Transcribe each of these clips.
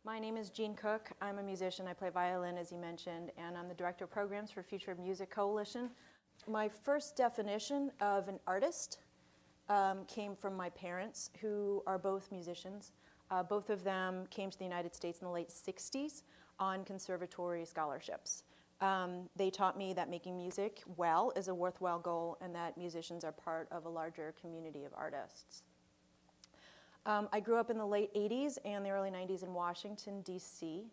My name is Jean Cook. I'm a musician. I play violin, as you mentioned, and I'm the Director of Programs for Future of Music Coalition. My first definition of an artist came from my parents, who are both musicians. Both of them came to the United States in the late 60s on conservatory scholarships. They taught me that making music well is a worthwhile goal and that musicians are part of a larger community of artists. I grew up in the late 80s and the early 90s in Washington, D.C.,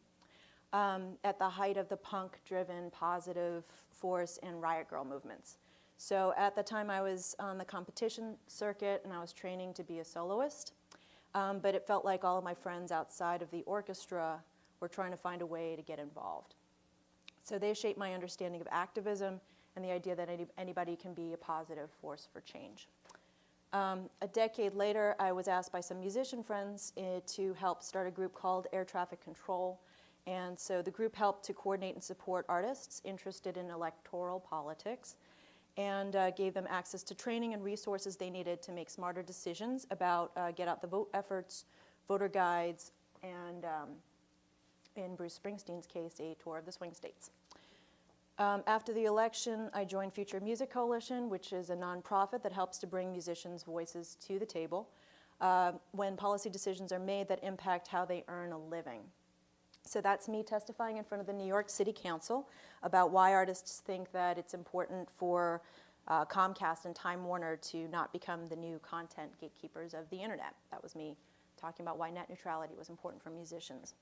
at the height of the punk-driven positive force and riot girl movements. So at the time I was on the competition circuit and I was training to be a soloist, but it felt like all of my friends outside of the orchestra were trying to find a way to get involved. So they shaped my understanding of activism and the idea that anybody can be a positive force for change. A decade later, I was asked by some musician friends to help start a group called Air Traffic Control. And so the group helped to coordinate and support artists interested in electoral politics and gave them access to training and resources they needed to make smarter decisions about get out the vote efforts, voter guides, and in Bruce Springsteen's case, a tour of the swing states. After the election, I joined Future Music Coalition, which is a nonprofit that helps to bring musicians' voices to the table when policy decisions are made that impact how they earn a living. So that's me testifying in front of the New York City Council about why artists think that it's important for Comcast and Time Warner to not become the new content gatekeepers of the internet. That was me talking about why net neutrality was important for musicians.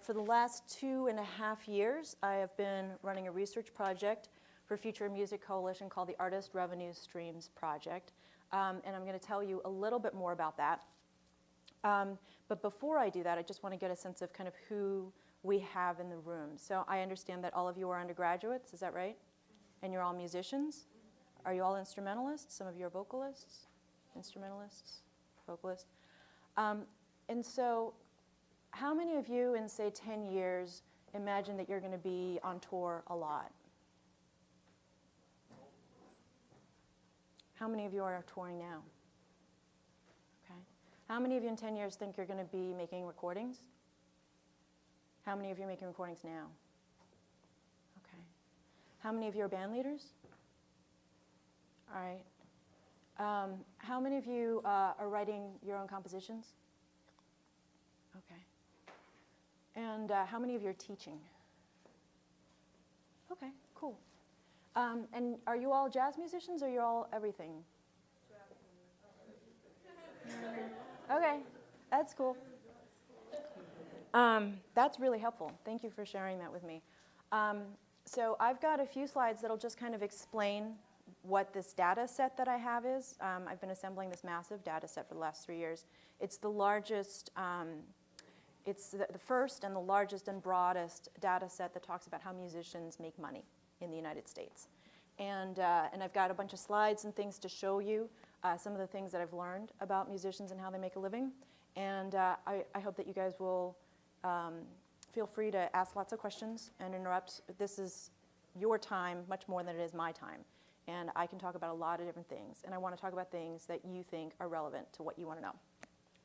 For the last 2.5 years, I have been running a research project for Future Music Coalition called the Artist Revenue Streams Project, and I'm going to tell you a little bit more about that. But before I do that, I just want to get a sense of kind of who we have in the room. So I understand that all of you are undergraduates, is that right? And you're all musicians? Are you all instrumentalists? Some of you are vocalists, instrumentalists, vocalists. And so how many of you in, say, 10 years imagine that you're going to be on tour a lot? How many of you are touring now? Okay. How many of you in 10 years think you're going to be making recordings? How many of you are making recordings now? Okay. How many of you are band leaders? All right. How many of you are writing your own compositions? Okay. And how many of you are teaching? Okay, cool. And are you all jazz musicians or you're all everything? Okay, that's cool. That's really helpful. Thank you for sharing that with me. So I've got a few slides that'll just kind of explain what this data set that I have is. I've been assembling this massive data set for the last 3 years. It's the largest it's the first and the largest and broadest data set that talks about how musicians make money in the United States. And I've got a bunch of slides and things to show you some of the things that I've learned about musicians and how they make a living. And I hope that you guys will feel free to ask lots of questions and interrupt. This is your time much more than it is my time. And I can talk about a lot of different things. And I want to talk about things that you think are relevant to what you want to know.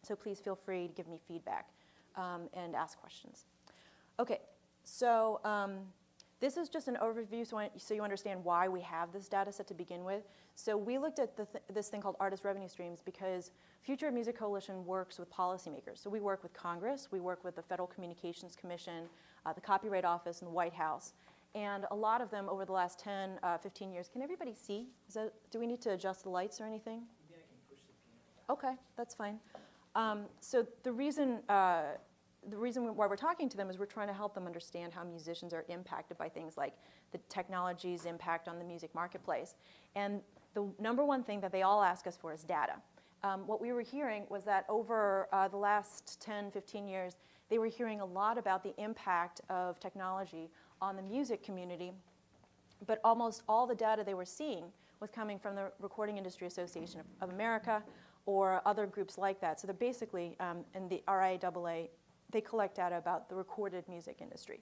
So please feel free to give me feedback. And ask questions. Okay, so this is just an overview so you understand why we have this data set to begin with. So we looked at this thing called artist revenue streams because Future Music Coalition works with policymakers. So we work with Congress, we work with the Federal Communications Commission, the Copyright Office, and the White House. And a lot of them over the last 10, 15 years. Can everybody see? Do we need to adjust the lights or anything? Maybe I can push the piano. Okay, that's fine. So the reason why we're talking to them is we're trying to help them understand how musicians are impacted by things like the technology's impact on the music marketplace. And the number one thing that they all ask us for is data. What we were hearing was that over the last 10, 15 years, they were hearing a lot about the impact of technology on the music community, but almost all the data they were seeing was coming from the Recording Industry Association of America or other groups like that. So they're basically, in the RIAA, they collect data about the recorded music industry.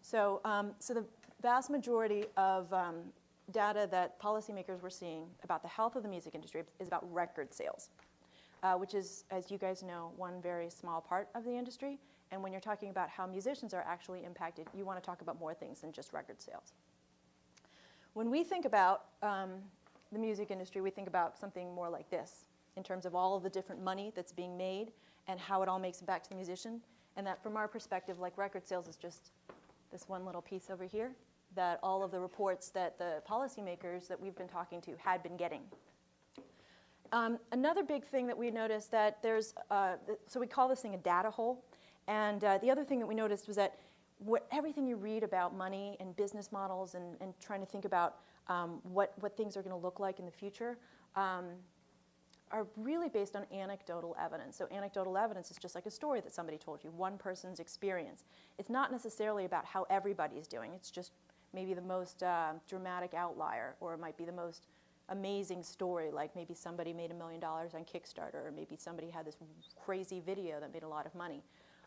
So, so the vast majority of data that policymakers were seeing about the health of the music industry is about record sales, which is, as you guys know, one very small part of the industry. And when you're talking about how musicians are actually impacted, you want to talk about more things than just record sales. When we think about the music industry, we think about something more like this, in terms of all of the different money that's being made and how it all makes it back to the musician. And that from our perspective, like record sales is just this one little piece over here that all of the reports that the policymakers that we've been talking to had been getting. Another big thing that we noticed that there's, so we call this thing a data hole. And the other thing that we noticed was that everything you read about money and business models and trying to think about what things are going to look like in the future are really based on anecdotal evidence. So anecdotal evidence is just like a story that somebody told you, one person's experience. It's not necessarily about how everybody's doing. It's just maybe the most dramatic outlier, or it might be the most amazing story, like maybe somebody made $1 million on Kickstarter, or maybe somebody had this crazy video that made a lot of money.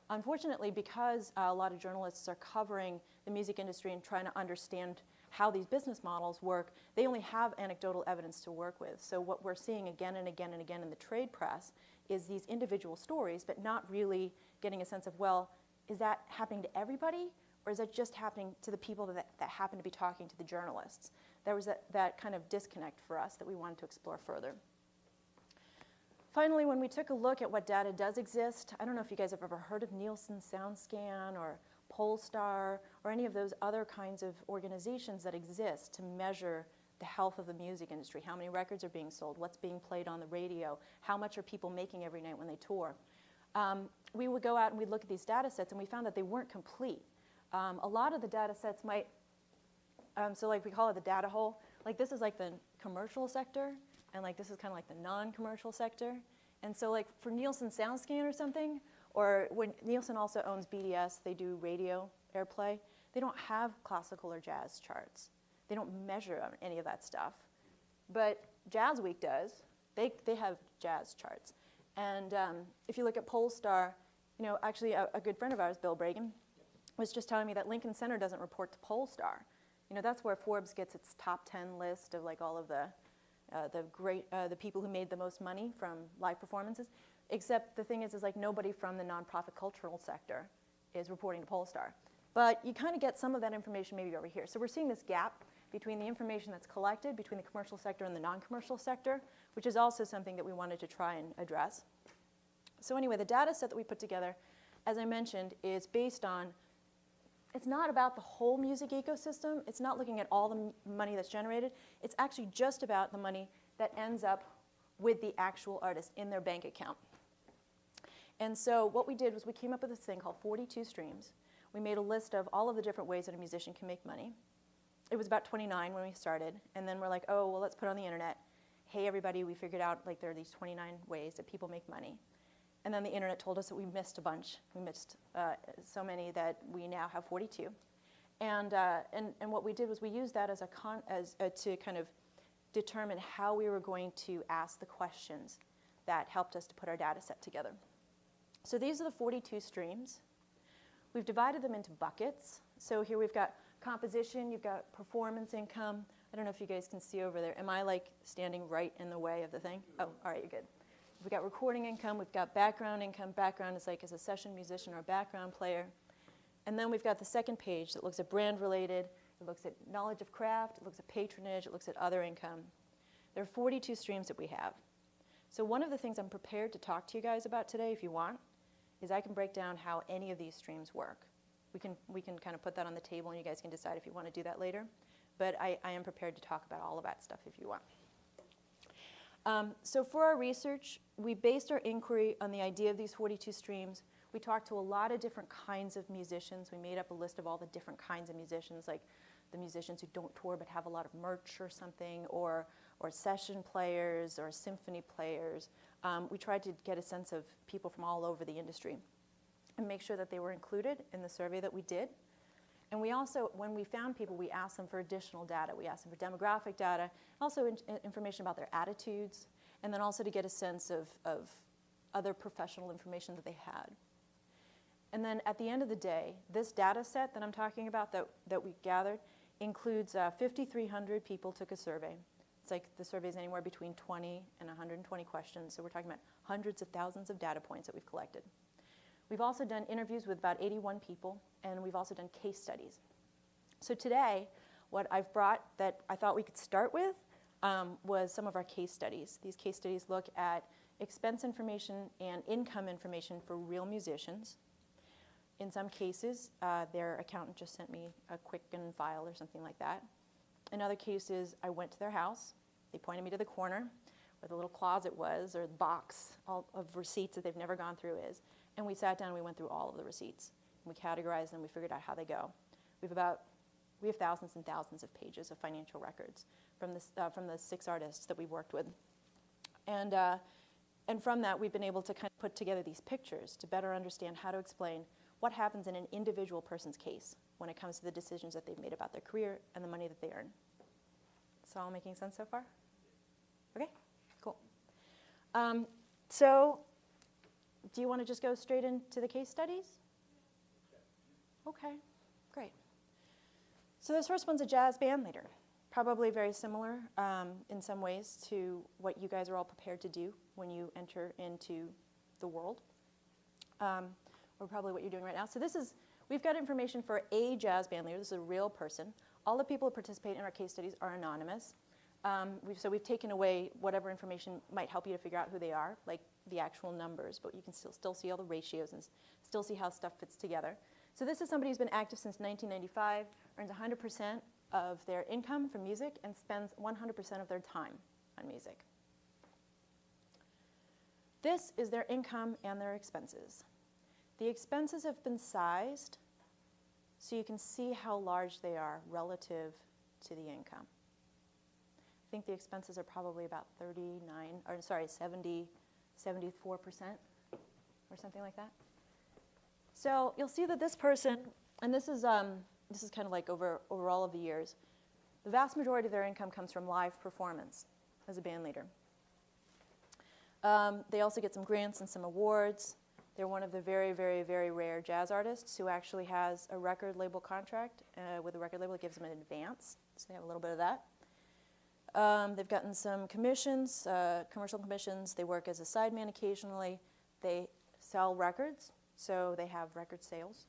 Unfortunately, because a lot of journalists are covering the music industry and trying to understand how these business models work, they only have anecdotal evidence to work with. So what we're seeing again and again and again in the trade press is these individual stories, but not really getting a sense of, well, is that happening to everybody, or is that just happening to the people that happen to be talking to the journalists? There was that kind of disconnect for us that we wanted to explore further. Finally, when we took a look at what data does exist, I don't know if you guys have ever heard of Nielsen SoundScan or Polestar or any of those other kinds of organizations that exist to measure the health of the music industry, how many records are being sold, what's being played on the radio, how much are people making every night when they tour. We would go out and we'd look at these data sets, and we found that they weren't complete. A lot of the data sets might, so like we call it the data hole, like this is like the commercial sector, and like this is kind of like the non-commercial sector. And so like for Nielsen SoundScan or something, or when Nielsen also owns BDS, they do radio airplay, they don't have classical or jazz charts. They don't measure any of that stuff. But Jazz Week does. They have jazz charts. And if you look at Polestar, you know, actually a good friend of ours, Bill Bragan, was just telling me that Lincoln Center doesn't report to Polestar. You know, that's where Forbes gets its top 10 list of like all of the people who made the most money from live performances. Except the thing is like nobody from the nonprofit cultural sector is reporting to Polestar. But you kind of get some of that information maybe over here. So we're seeing this gap between the information that's collected between the commercial sector and the non-commercial sector, which is also something that we wanted to try and address. So anyway, the data set that we put together, as I mentioned, is based on, it's not about the whole music ecosystem. It's not looking at all the money that's generated. It's actually just about the money that ends up with the actual artist in their bank account. And so what we did was we came up with this thing called 42 streams. We made a list of all of the different ways that a musician can make money. It was about 29 when we started, and then we're like, oh, well, let's put it on the internet. Hey, everybody, we figured out like there are these 29 ways that people make money. And then the internet told us that we missed a bunch. We missed so many that we now have 42. And what we did was we used that as to kind of determine how we were going to ask the questions that helped us to put our data set together. So these are the 42 streams. We've divided them into buckets. So here we've got composition, you've got performance income. I don't know if you guys can see over there. Am I like standing right in the way of the thing? Oh, all right, you're good. We've got recording income, we've got background income. Background is like as a session musician or a background player. And then we've got the second page that looks at brand related, it looks at knowledge of craft, it looks at patronage, it looks at other income. There are 42 streams that we have. So one of the things I'm prepared to talk to you guys about today, if you want, is I can break down how any of these streams work. We can kind of put that on the table, and you guys can decide if you want to do that later. But I am prepared to talk about all of that stuff if you want. So for our research, we based our inquiry on the idea of these 42 streams. We talked to a lot of different kinds of musicians. We made up a list of all the different kinds of musicians, like the musicians who don't tour but have a lot of merch or something, or session players, or symphony players. We tried to get a sense of people from all over the industry and make sure that they were included in the survey that we did. And we also, when we found people, we asked them for additional data. We asked them for demographic data, also information about their attitudes, and then also to get a sense of other professional information that they had. And then at the end of the day, this data set that I'm talking about that we gathered includes 5,300 people took a survey. It's like the survey is anywhere between 20 and 120 questions, so we're talking about hundreds of thousands of data points that we've collected. We've also done interviews with about 81 people, and we've also done case studies. So today, what I've brought that I thought we could start with was some of our case studies. These case studies look at expense information and income information for real musicians. In some cases, their accountant just sent me a Quicken file or something like that. In other cases, I went to their house. They pointed me to the corner where the little closet was, or the box of receipts that they've never gone through is. And we sat down and we went through all of the receipts. And we categorized them, we figured out how they go. We have thousands and thousands of pages of financial records from the 6 artists that we've worked with. And from that, we've been able to kind of put together these pictures to better understand how to explain what happens in an individual person's case when it comes to the decisions that they've made about their career and the money that they earn. Is all making sense so far? Okay, cool. So do you want to just go straight into the case studies? Okay, great. So this first one's a jazz band leader. Probably very similar in some ways to what you guys are all prepared to do when you enter into the world, or probably what you're doing right now. So we've got information for a jazz band leader. This is a real person. All the people who participate in our case studies are anonymous. So we've taken away whatever information might help you to figure out who they are, like the actual numbers, but you can still see all the ratios and still see how stuff fits together. So this is somebody who's been active since 1995, earns 100% of their income from music, and spends 100% of their time on music. This is their income and their expenses. The expenses have been sized so you can see how large they are relative to the income. I think the expenses are probably about 74% or something like that. So you'll see that this person, and this is kind of like over all of the years, the vast majority of their income comes from live performance as a band leader. They also get some grants and some awards. They're one of the very, very, very rare jazz artists who actually has a record label contract with a record label that gives them an advance. So they have a little bit of that. They've gotten some commissions, commercial commissions. They work as a sideman occasionally. They sell records, so they have record sales.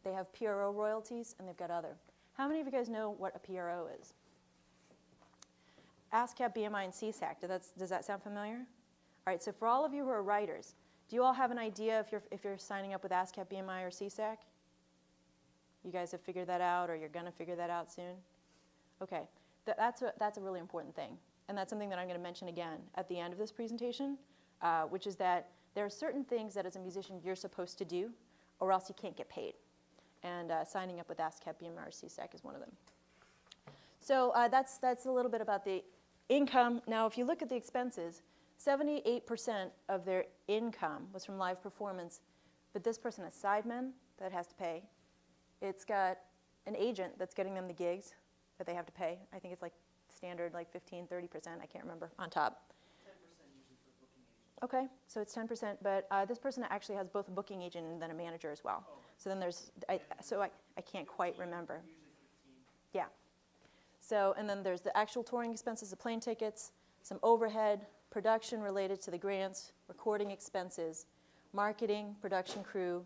They have PRO royalties, and they've got other. How many of you guys know what a PRO is? ASCAP, BMI, and CSAC. Does that sound familiar? All right, so for all of you who are writers, do you all have an idea if you're signing up with ASCAP, BMI, or CSAC? You guys have figured that out, or you're going to figure that out soon? Okay, that's a really important thing. And that's something that I'm going to mention again at the end of this presentation, which is that there are certain things that as a musician you're supposed to do, or else you can't get paid. And signing up with ASCAP, BMI, or CSAC is one of them. So that's a little bit about the income. Now, if you look at the expenses, 78% of their income was from live performance, but this person has sidemen that has to pay. It's got an agent that's getting them the gigs that they have to pay. I think it's like standard, like 15, 30%, I can't remember, on top. 10% usually for booking agents. Okay, so it's 10%, but this person actually has both a booking agent and then a manager as well. Oh. So then I can't quite remember. Usually 15. Yeah. So, and then there's the actual touring expenses, the plane tickets, some overhead, production related to the grants, recording expenses, marketing, production crew,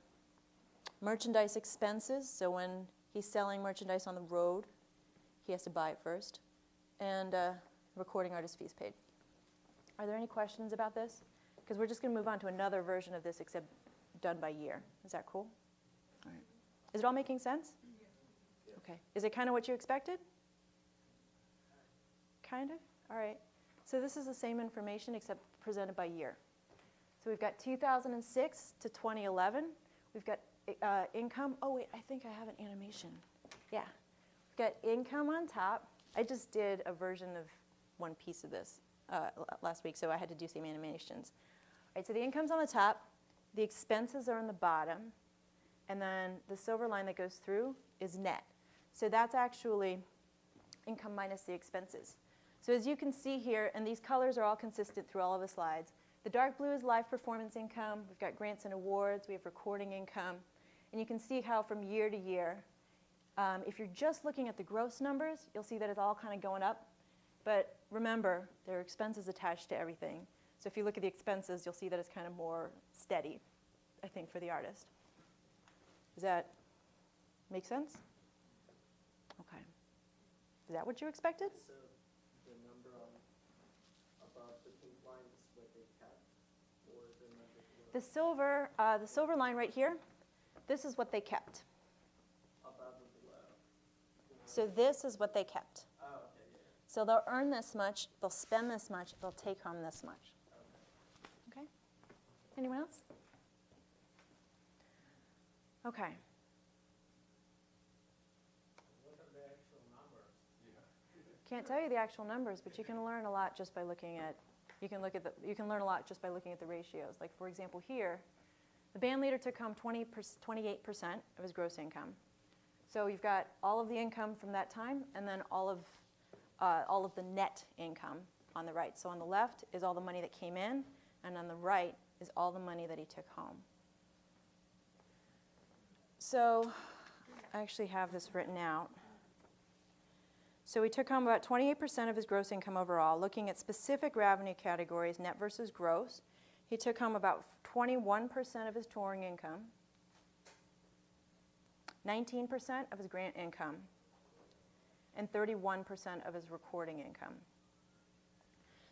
merchandise expenses, so when he's selling merchandise on the road, he has to buy it first, and recording artist fees paid. Are there any questions about this? Because we're just going to move on to another version of this, except done by year. Is that cool? All right. Is it all making sense? Yeah. Okay. Is it kind of what you expected? Kind of? All right. So this is the same information except presented by year. So we've got 2006 to 2011. We've got income. Oh, wait, I think I have an animation. Yeah. We've got income on top. I just did a version of one piece of this last week, so I had to do some animations. All right, so the income's on the top. The expenses are on the bottom. And then the silver line that goes through is net. So that's actually income minus the expenses. So as you can see here, and these colors are all consistent through all of the slides, the dark blue is live performance income. We've got grants and awards. We have recording income. And you can see how from year to year, if you're just looking at the gross numbers, you'll see that it's all kind of going up. But remember, there are expenses attached to everything. So if you look at the expenses, you'll see that it's kind of more steady. I think, for the artist. Does that make sense? Okay. Is that what you expected? So the number on above the pink line is what they kept, or the number below? The silver line right here, this is what they kept. Above and below. So this is what they kept. Oh, okay, yeah. So they'll earn this much, they'll spend this much, they'll take home this much. Okay? Anyone else? Okay. What are the actual numbers? Yeah. Can't tell you the actual numbers, but you can learn a lot just by looking at. You can learn a lot just by looking at the ratios. Like for example, here, the band leader took home 28% of his gross income. So you've got all of the income from that time, and then all of the net income on the right. So on the left is all the money that came in, and on the right is all the money that he took home. So I actually have this written out. So he took home about 28% of his gross income overall. Looking at specific revenue categories, net versus gross, he took home about 21% of his touring income, 19% of his grant income, and 31% of his recording income.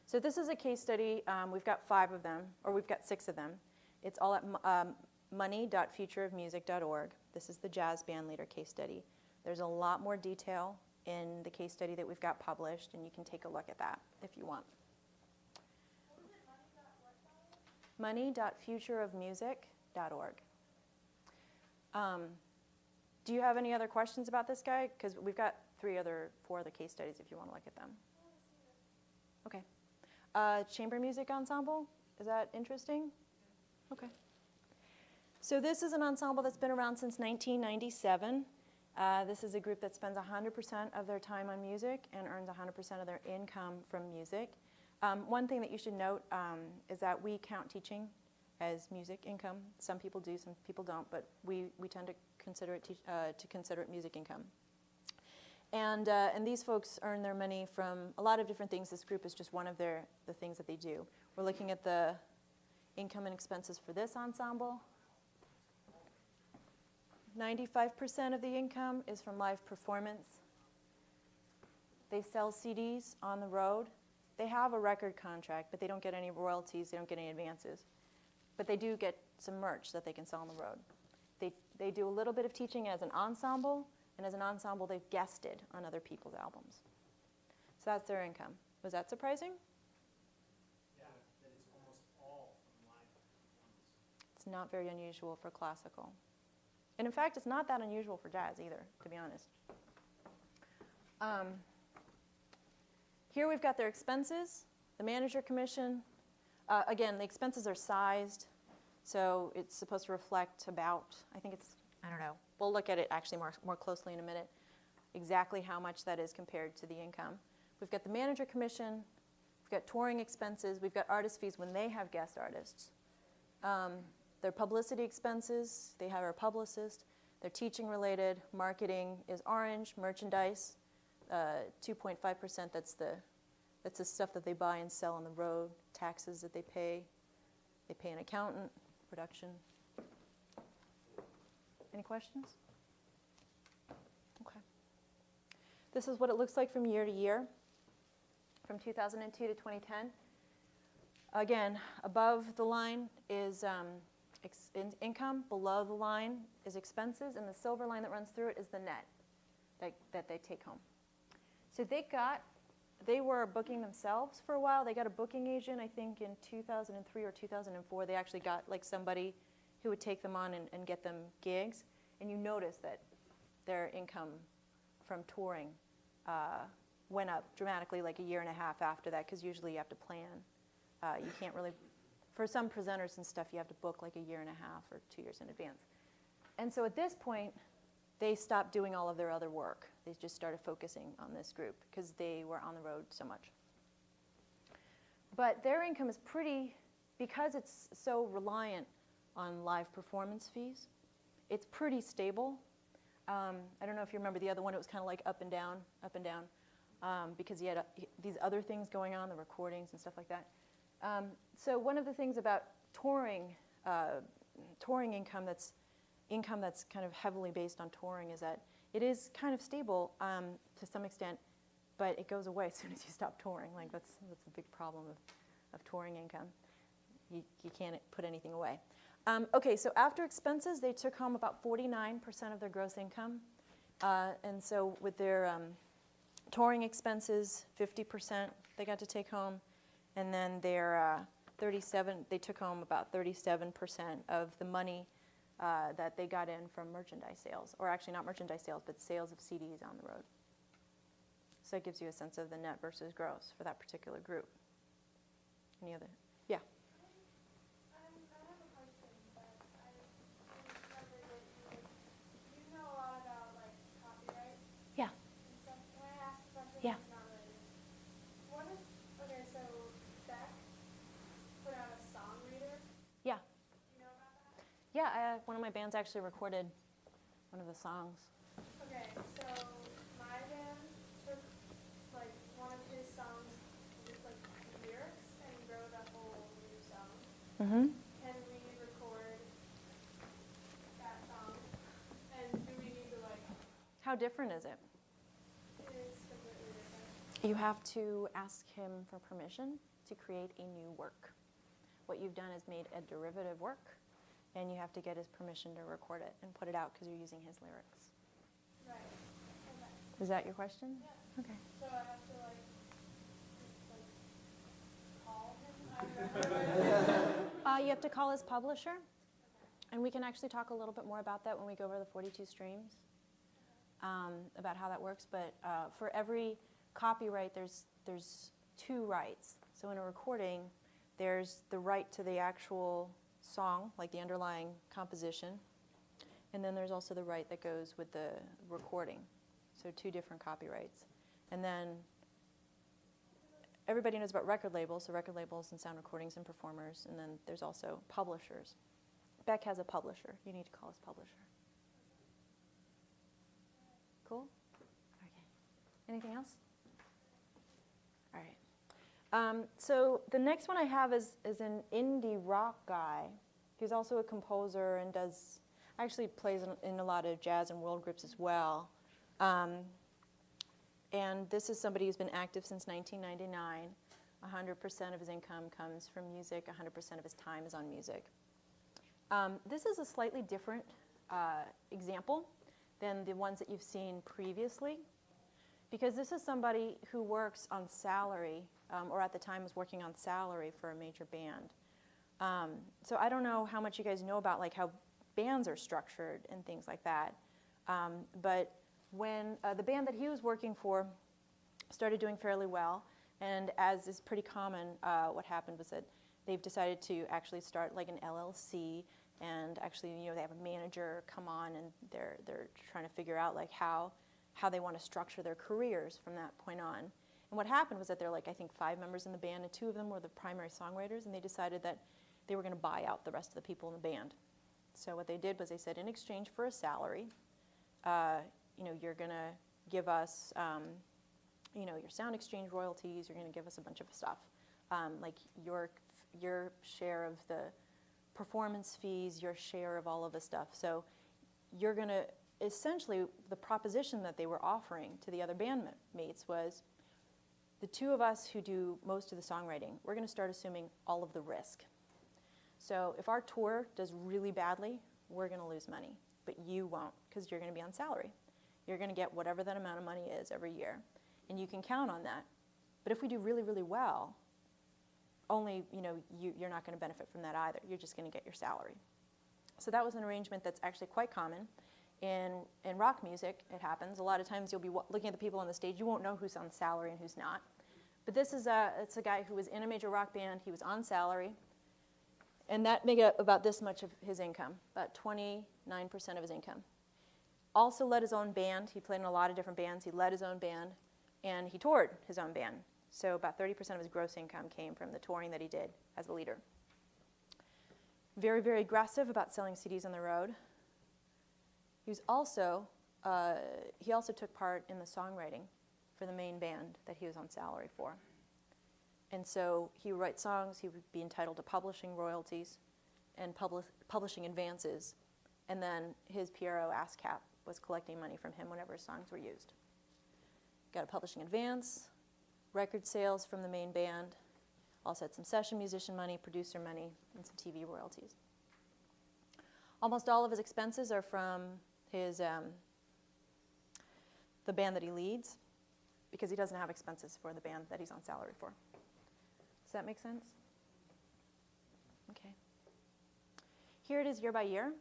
So this is a case study. We've got 5 of them, or we've got 6 of them. It's all at money.futureofmusic.org. This is the jazz band leader case study. There's a lot more detail in the case study that we've got published, and you can take a look at that if you want. Money.futureofmusic.org. Do you have any other questions about this guy? Because we've got 4 other case studies if you want to look at them. Okay. Chamber music ensemble, is that interesting? Okay. So this is an ensemble that's been around since 1997. This is a group that spends 100% of their time on music and earns 100% of their income from music. One thing that you should note is that we count teaching as music income. Some people do, some people don't, but we tend to consider it music income. And these folks earn their money from a lot of different things. This group is just one of the things that they do. We're looking at the income and expenses for this ensemble. 95% of the income is from live performance. They sell CDs on the road. They have a record contract, but they don't get any royalties. They don't get any advances. But they do get some merch that they can sell on the road. They do a little bit of teaching as an ensemble, and as an ensemble, they've guested on other people's albums. So that's their income. Was that surprising? Yeah, that is almost all from live performance. It's not very unusual for classical. And in fact, it's not that unusual for jazz either, to be honest. Here we've got their expenses, the manager commission. Again, the expenses are sized, so it's supposed to reflect about, I don't know. We'll look at it actually more closely in a minute, exactly how much that is compared to the income. We've got the manager commission, we've got touring expenses, we've got artist fees when they have guest artists. Their publicity expenses, they have a publicist. Their teaching related, marketing is orange, merchandise, 2.5%, that's the stuff that they buy and sell on the road, taxes that they pay an accountant, production. Any questions? Okay. This is what it looks like from year to year, from 2002 to 2010. Again, above the line is income, below the line is expenses, and the silver line that runs through it is the net that they take home. So they were booking themselves for a while. They got a booking agent, I think, in 2003 or 2004. They actually got like somebody who would take them on and get them gigs. And you notice that their income from touring went up dramatically like a year and a half after that, because usually you have to plan. You can't really, for some presenters and stuff, you have to book like a year and a half or 2 years in advance. And so at this point, they stopped doing all of their other work. They just started focusing on this group because they were on the road so much. But their income is because it's so reliant on live performance fees, it's pretty stable. I don't know if you remember the other one, it was kind of like up and down, because he had these other things going on, the recordings and stuff like that. So one of the things about touring touring income that's kind of heavily based on touring is that it is kind of stable to some extent, but it goes away as soon as you stop touring. Like that's the big problem of touring income. You can't put anything away. Okay, so after expenses, they took home about 49% of their gross income. And so with their touring expenses, 50% they got to take home. And then their they took home about 37% of the money that they got in from merchandise sales. Or actually not merchandise sales, but sales of CDs on the road. So that gives you a sense of the net versus gross for that particular group. Any other? Yeah. I have a question, but I remember that you know a lot about like copyright Yeah. and stuff. Can I ask a question Yeah. that's not related? What if, okay, so Beck put out a song reader. Yeah. Do you know about that? Yeah, one of my bands actually recorded one of the songs. Okay, so my band took like one of his songs with like lyrics and wrote a whole new song. Mm-hmm. Can we record that song? And do we need to like, How different is it? it is completely different. You have to ask him for permission to create a new work. What you've done is made a derivative work, and you have to get his permission to record it and put it out because you're using his lyrics. Right. Okay. Is that your question? Yeah. Okay. So I have to like call him? I don't know. You have to call his publisher, and we can actually talk a little bit more about that when we go over the 42 streams, about how that works. But for every copyright, there's two rights. So in a recording, there's the right to the actual song, like the underlying composition, and then there's also the right that goes with the recording. So two different copyrights. And then everybody knows about record labels, so record labels and sound recordings and performers, and then there's also publishers. Beck has a publisher. You need to call his publisher. Cool? Okay. Anything else? All right. So the next one I have is an indie rock guy. He's also a composer and actually plays in a lot of jazz and world groups as well. And this is somebody who's been active since 1999. 100% of his income comes from music. 100% of his time is on music. This is a slightly different example than the ones that you've seen previously, because this is somebody who works on salary, or at the time was working on salary for a major band. So I don't know how much you guys know about like how bands are structured and things like that. But when the band that he was working for started doing fairly well, and as is pretty common, what happened was that they've decided to actually start like an LLC, and actually, they have a manager come on, and they're trying to figure out like how they want to structure their careers from that point on. And what happened was that there are like I think 5 members in the band, and 2 of them were the primary songwriters, and they decided that they were going to buy out the rest of the people in the band. So what they did was they said, in exchange for a salary, you're going to give us, your sound exchange royalties. You're going to give us a bunch of stuff, like your share of the performance fees, your share of all of the stuff. So you're going to essentially, the proposition that they were offering to the other bandmates was, the 2 of us who do most of the songwriting, we're going to start assuming all of the risk. So if our tour does really badly, we're going to lose money, but you won't, because you're going to be on salary. You're going to get whatever that amount of money is every year, and you can count on that. But if we do really, really well, only, you're not going to benefit from that either. You're just going to get your salary. So that was an arrangement that's actually quite common. In rock music, it happens. A lot of times you'll be looking at the people on the stage. You won't know who's on salary and who's not. But it's a guy who was in a major rock band. He was on salary. And that made up about this much of his income, about 29% of his income. Also led his own band. He played in a lot of different bands. He led his own band, and he toured his own band. So about 30% of his gross income came from the touring that he did as a leader. Very, very aggressive about selling CDs on the road. He also took part in the songwriting for the main band that he was on salary for. And so he would write songs, he would be entitled to publishing royalties, and publishing advances. And then his PRO ASCAP was collecting money from him whenever his songs were used. Got a publishing advance, record sales from the main band, also had some session musician money, producer money, and some TV royalties. Almost all of his expenses are from his the band that he leads, because he doesn't have expenses for the band that he's on salary for. Does that make sense? Okay. Here it is year by year.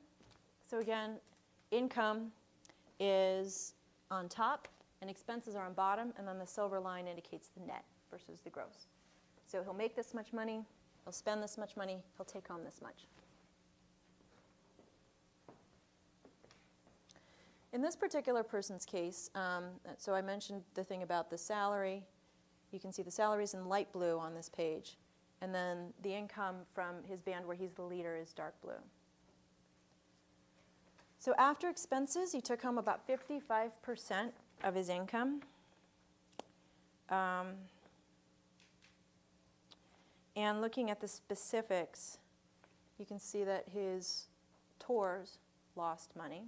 So again, income is on top and expenses are on bottom, and then the silver line indicates the net versus the gross. So he'll make this much money, he'll spend this much money, he'll take home this much. In this particular person's case, so I mentioned the thing about the salary. You can see the salary's in light blue on this page, and then the income from his band where he's the leader is dark blue. So after expenses, he took home about 55% of his income. And looking at the specifics, you can see that his tours lost money,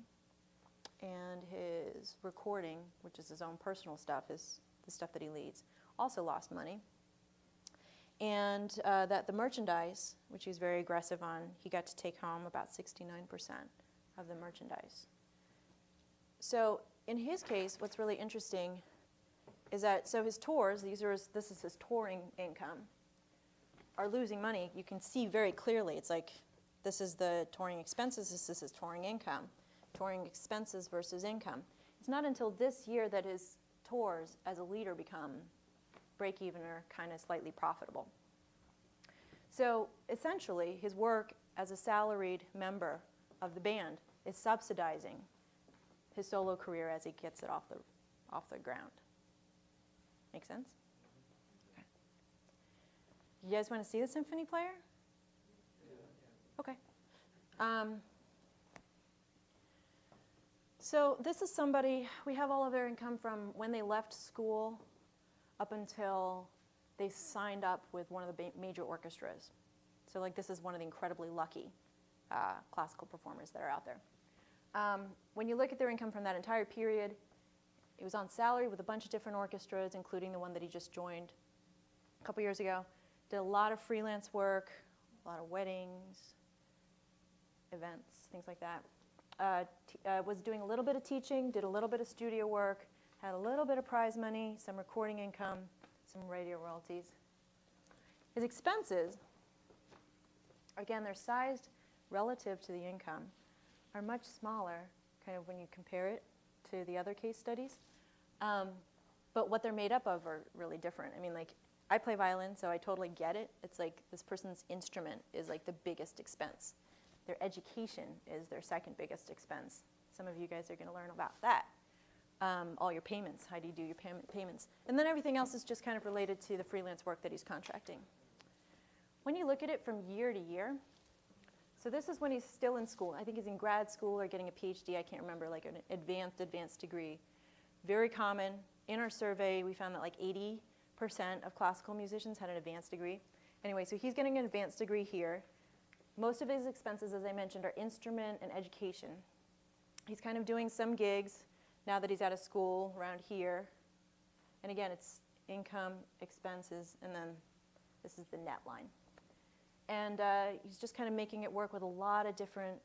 and his recording, which is his own personal stuff, is the stuff that he leads, also lost money. And that the merchandise, which he's very aggressive on, he got to take home about 69% of the merchandise. So in his case, what's really interesting is that, so his tours, this is his touring income, are losing money. You can see very clearly, it's like, this is the touring expenses, this is his touring income. Touring expenses versus income. It's not until this year that his tours as a leader become break even or kind of slightly profitable. So essentially, his work as a salaried member of the band is subsidizing his solo career as he gets it off the ground. Make sense? Okay. You guys want to see the Symphony Player? Okay. So this is somebody, we have all of their income from when they left school up until they signed up with one of the major orchestras. So like this is one of the incredibly lucky classical performers that are out there. When you look at their income from that entire period, it was on salary with a bunch of different orchestras, including the one that he just joined a couple years ago. Did a lot of freelance work, a lot of weddings, events, things like that. Was doing a little bit of teaching, did a little bit of studio work, had a little bit of prize money, some recording income, some radio royalties. His expenses, again, they're sized relative to the income, are much smaller, kind of when you compare it to the other case studies. But what they're made up of are really different. I mean, like, I play violin, so I totally get it. It's like this person's instrument is like the biggest expense. Their education is their second biggest expense. Some of you guys are going to learn about that. All your payments, how do you do your payments? And then everything else is just kind of related to the freelance work that he's contracting. When you look at it from year to year, so this is when he's still in school. I think he's in grad school or getting a PhD. I can't remember, like an advanced degree. Very common. In our survey, we found that like 80% of classical musicians had an advanced degree. Anyway, so he's getting an advanced degree here. Most of his expenses, as I mentioned, are instrument and education. He's kind of doing some gigs now that he's out of school around here. And again, it's income, expenses, and then this is the net line. And he's just kind of making it work with a lot of different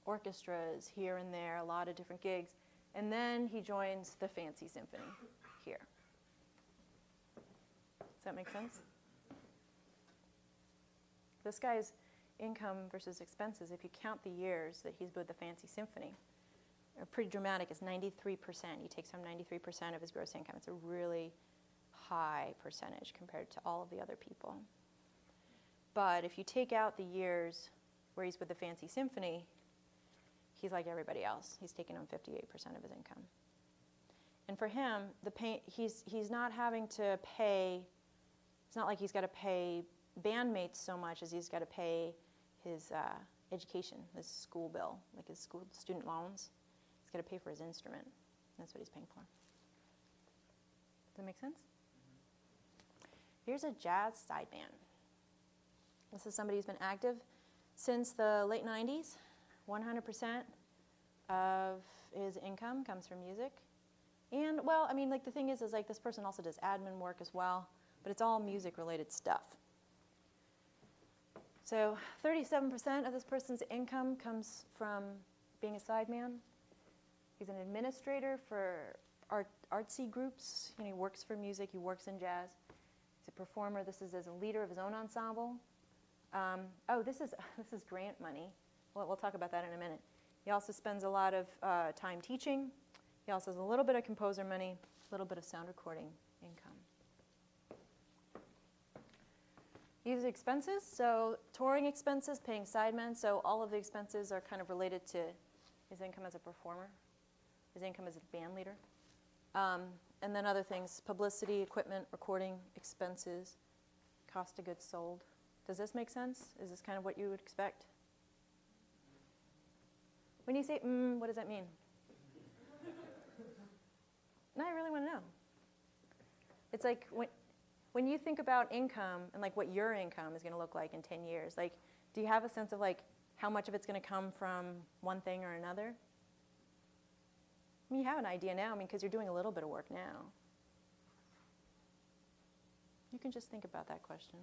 orchestras here and there, a lot of different gigs. And then he joins the Fancy Symphony here. Does that make sense? This guy's income versus expenses, if you count the years that he's with the Fancy Symphony, are pretty dramatic. It's 93%. He takes home 93% of his gross income. It's a really high percentage compared to all of the other people. But if you take out the years where he's with the Fancy Symphony, he's like everybody else. He's taking home 58% of his income. And for him, he's not having to pay, it's not like he's got to pay bandmates so much as he's got to pay his education, his school bill, like his school student loans. He's got to pay for his instrument. That's what he's paying for. Does that make sense? Here's a jazz side band. This is somebody who's been active Since the late 90s, 100% of his income comes from music. And, well, I mean, like, the thing is like, this person also does admin work as well, but it's all music-related stuff. So 37% of this person's income comes from being a sideman. He's an administrator for artsy groups. You know, he works for music. He works in jazz. He's a performer. This is as a leader of his own ensemble. This is grant money. We'll talk about that in a minute. He also spends a lot of time teaching. He also has a little bit of composer money, a little bit of sound recording income. He uses expenses, so touring expenses, paying sidemen, so all of the expenses are kind of related to his income as a performer, his income as a band leader. And then other things, publicity, equipment, recording, expenses, cost of goods sold. Does this make sense? Is this kind of what you would expect? When you say, what does that mean? No, I really want to know. It's like when you think about income and like what your income is going to look like in 10 years, like, do you have a sense of like how much of it's going to come from one thing or another? I mean, you have an idea now, I mean, because you're doing a little bit of work now. You can just think about that question.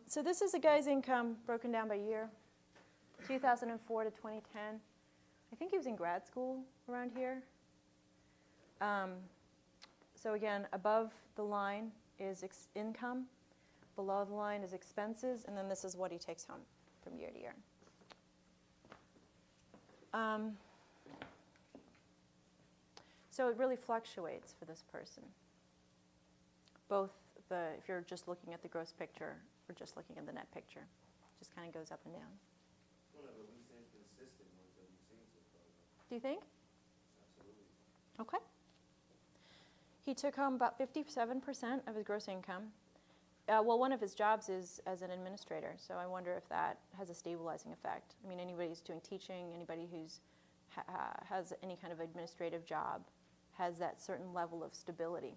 So this is a guy's income broken down by year, 2004 to 2010. I think he was in grad school around here. So again, above the line is income, below the line is expenses, and then this is what he takes home from year to year. So it really fluctuates for this person. Both if you're just looking at the gross picture or just looking at the net picture, it just kind of goes up and down. One of the least inconsistent ones that we've seen so far. Do you think? Absolutely. Okay. He took home about 57% of his gross income. Well, one of his jobs is as an administrator, so I wonder if that has a stabilizing effect. I mean, anybody who's doing teaching, anybody who's has any kind of administrative job has that certain level of stability.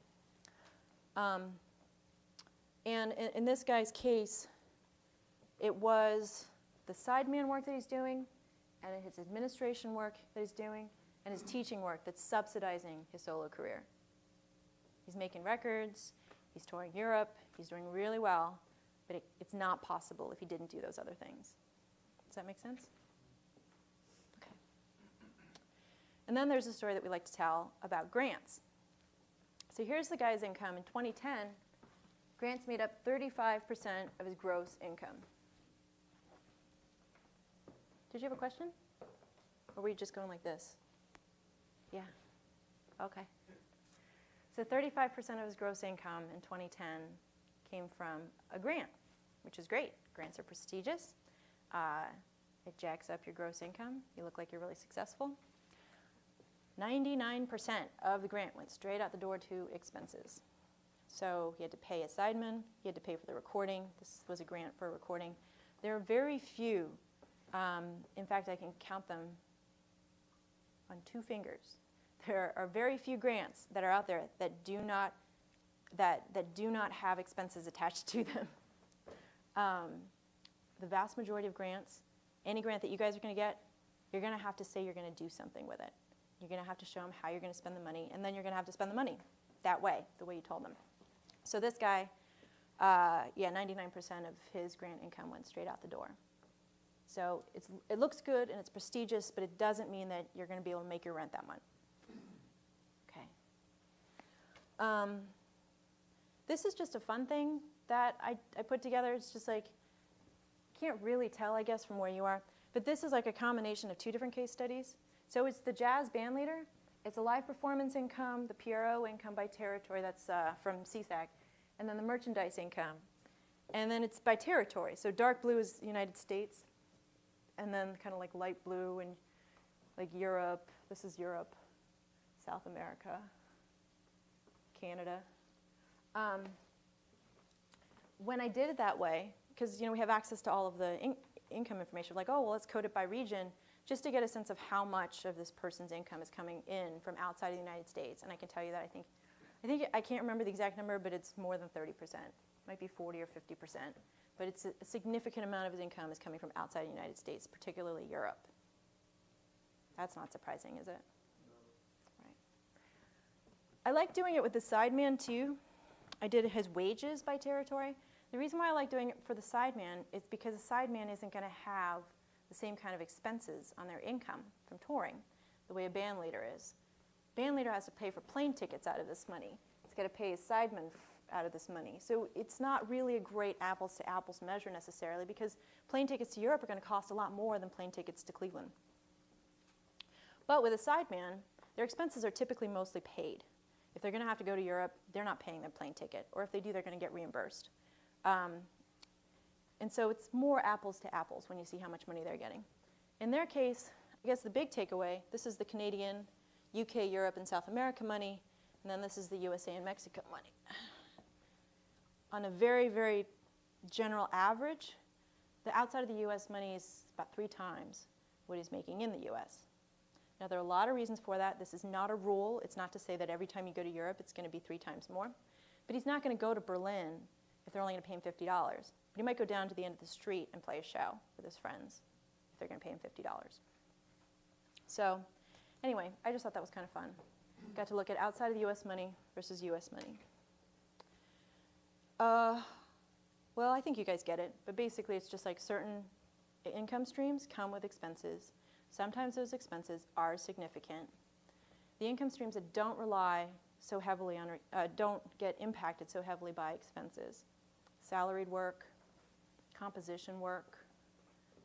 And in this guy's case, it was the sideman work that he's doing, and his administration work that he's doing, and his teaching work that's subsidizing his solo career. He's making records, he's touring Europe, he's doing really well, but it's not possible if he didn't do those other things. Does that make sense? Okay. And then there's a story that we like to tell about grants. So here's the guy's income. In 2010, grants made up 35% of his gross income. Did you have a question? Or were you just going like this? Yeah. Okay. So 35% of his gross income in 2010 came from a grant, which is great. Grants are prestigious. It jacks up your gross income. You look like you're really successful. 99% of the grant went straight out the door to expenses. So he had to pay a sideman. He had to pay for the recording. This was a grant for a recording. There are very few. In fact, I can count them on 2 fingers. There are very few grants that are out there that do not have expenses attached to them. The vast majority of grants, any grant that you guys are going to get, you're going to have to say you're going to do something with it. You're going to have to show them how you're going to spend the money, and then you're going to have to spend the money that way, the way you told them. So this guy, 99% of his grant income went straight out the door. So it looks good and it's prestigious, but it doesn't mean that you're going to be able to make your rent that month. Okay. This is just a fun thing that I put together. It's just like, can't really tell, I guess, from where you are. But this is like a combination of 2 different case studies. So it's the jazz band leader. It's a live performance income, the PRO income by territory, that's from CSAC, and then the merchandise income. And then it's by territory. So dark blue is the United States, and then kind of like light blue and like Europe. This is Europe, South America, Canada. When I did it that way, because we have access to all of the income information, like, oh, well, let's code it by region, just to get a sense of how much of this person's income is coming in from outside of the United States. And I can tell you that I think I can't remember the exact number, but it's more than 30%. It might be 40 or 50%. but it's a significant amount of his income is coming from outside the United States, particularly Europe. That's not surprising, is it? Right. I like doing it with the sideman too. I did his wages by territory. The reason why I like doing it for the sideman is because the sideman isn't going to have the same kind of expenses on their income from touring the way a band leader is. Band leader has to pay for plane tickets out of this money. He's got to pay his sideman out of this money. So it's not really a great apples to apples measure necessarily, because plane tickets to Europe are going to cost a lot more than plane tickets to Cleveland. But with a sideman, their expenses are typically mostly paid. If they're going to have to go to Europe, they're not paying their plane ticket. Or if they do, they're going to get reimbursed. And so it's more apples to apples when you see how much money they're getting. In their case, I guess the big takeaway, this is the Canadian, UK, Europe, and South America money, and then this is the USA and Mexico money. On a very, very general average, the outside of the US money is about 3 times what he's making in the US. Now, there are a lot of reasons for that. This is not a rule. It's not to say that every time you go to Europe, it's going to be 3 times more. But he's not going to go to Berlin if they're only going to pay him $50. But he might go down to the end of the street and play a show with his friends if they're going to pay him $50. So anyway, I just thought that was kind of fun. Got to look at outside of the US money versus US money. Well, I think you guys get it. But basically, it's just like certain income streams come with expenses. Sometimes those expenses are significant. The income streams that don't rely so heavily on, don't get impacted so heavily by expenses. Salaried work, composition work,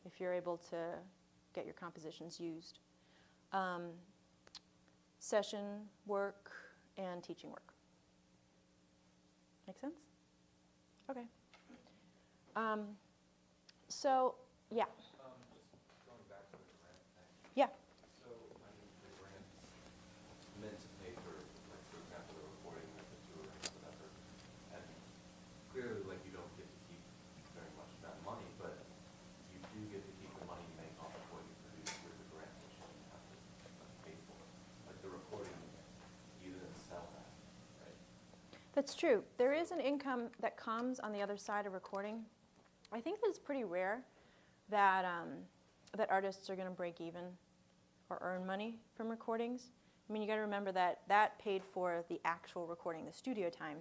if you're able to get your compositions used. Session work and teaching work. Make sense? Okay. So, yeah. Just going back to the grant thing. Yeah. So, I mean, the grant's meant to pay for, like, for example, the recording of the tour or whatever. And clearly, like, you don't get to keep very much of that money, but you do get to keep the money you make off of what you produce through the grant, which you don't have to pay for. Like the recording, you didn't sell that, right? That's true. There is an income that comes on the other side of recording. I think that it's pretty rare that, that artists are going to break even or earn money from recordings. I mean, you got to remember that that paid for the actual recording, the studio time.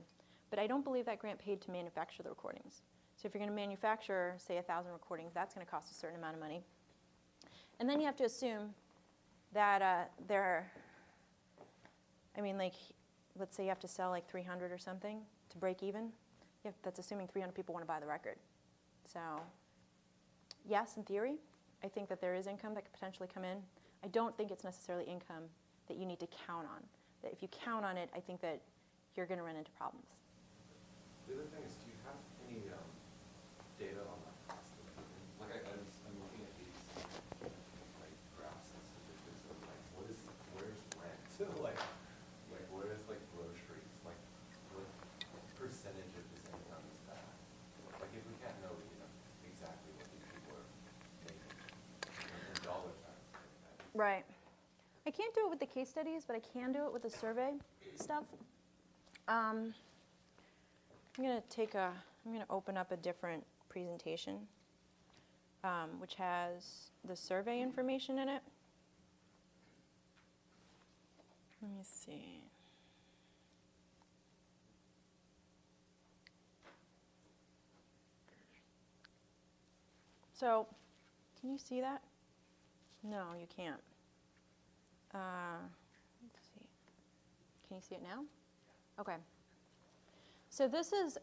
But I don't believe that grant paid to manufacture the recordings. So if you're going to manufacture, say, 1,000 recordings, that's going to cost a certain amount of money. And then you have to assume that I mean, like, let's say you have to sell like 300 or something to break even. Yeah, that's assuming 300 people want to buy the record. So yes, in theory, I think that there is income that could potentially come in. I don't think it's necessarily income that you need to count on. That if you count on it, I think that you're going to run into problems. The other thing is, do you have any data on the cost of living? Like, I'm looking at these, like, graphs and statistics of, like, where's rent? like, where's, like, groceries? Like, what percentage of this income is that? Like, if we can't know, exactly what these people are making in dollar terms. Right. I can't do it with the case studies, but I can do it with the survey stuff. I'm going to open up a different presentation, which has the survey information in it. Let me see. So, can you see that? No, you can't. Let's see. Can you see it now? Okay. So this is,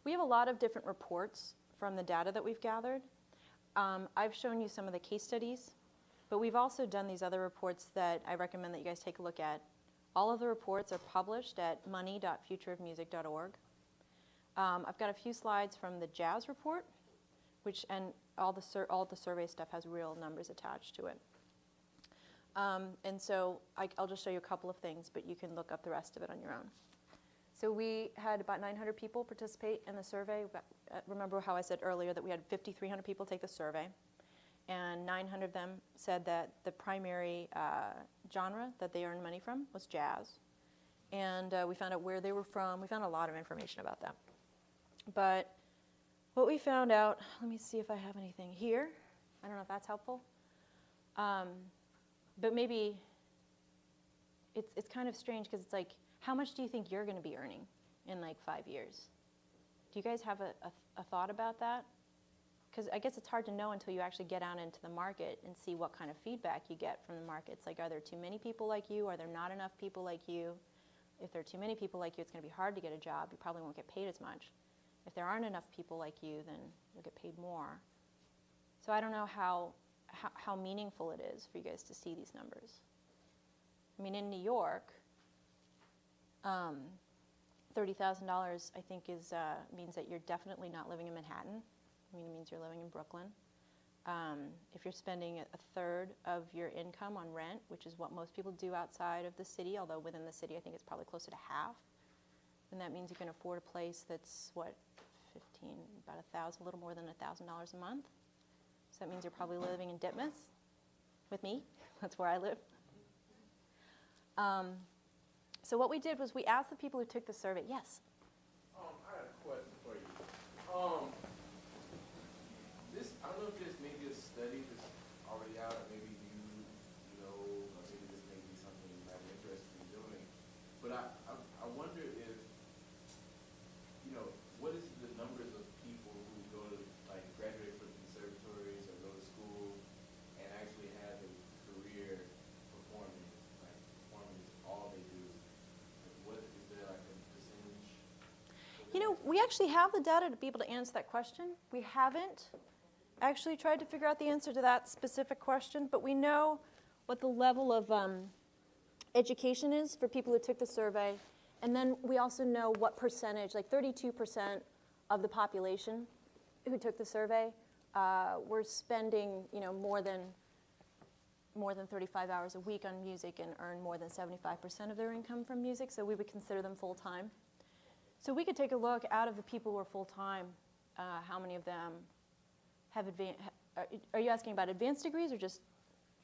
we have a lot of different reports from the data that we've gathered. I've shown you some of the case studies, but we've also done these other reports that I recommend that you guys take a look at. All of the reports are published at money.futureofmusic.org. I've got a few slides from the jazz report, and all the survey stuff has real numbers attached to it. And so I'll just show you a couple of things, but you can look up the rest of it on your own. So we had about 900 people participate in the survey. Remember how I said earlier that we had 5,300 people take the survey, and 900 of them said that the primary genre that they earned money from was jazz. And we found out where they were from. We found a lot of information about that. But what we found out, let me see if I have anything here. I don't know if that's helpful. But maybe it's kind of strange because it's like, how much do you think you're going to be earning in like 5 years? Do you guys have a thought about that? Because I guess it's hard to know until you actually get out into the market and see what kind of feedback you get from the markets. Like, are there too many people like you? Are there not enough people like you? If there are too many people like you, it's going to be hard to get a job. You probably won't get paid as much. If there aren't enough people like you, then you'll get paid more. So I don't know how meaningful it is for you guys to see these numbers. I mean, in New York, $30,000 I think means that you're definitely not living in Manhattan. I mean, it means you're living in Brooklyn. If you're spending a third of your income on rent, which is what most people do outside of the city, although within the city I think it's probably closer to half, then that means you can afford a place that's, what, about $1,000, a little more than $1,000 a month. So that means you're probably living in Ditmas with me. That's where I live. So what we did was we asked the people who took the survey. Yes? I got a question for you. I don't know if there's maybe a study that's already out, or maybe you know, or maybe this may be something you might be interested in doing. But I wonder if, you know, what is the numbers of people who go to, like, graduate from conservatories or go to school and actually have a career performing, like, performing is all they do. What is there, like, a percentage? You know, we actually have the data to be able to answer that question. We haven't actually tried to figure out the answer to that specific question, but we know what the level of education is for people who took the survey. And then we also know what percentage, like 32% of the population who took the survey were spending, you know, more than 35 hours a week on music and earn more than 75% of their income from music, so we would consider them full-time. So we could take a look out of the people who are full-time, how many of them have are you asking about advanced degrees or just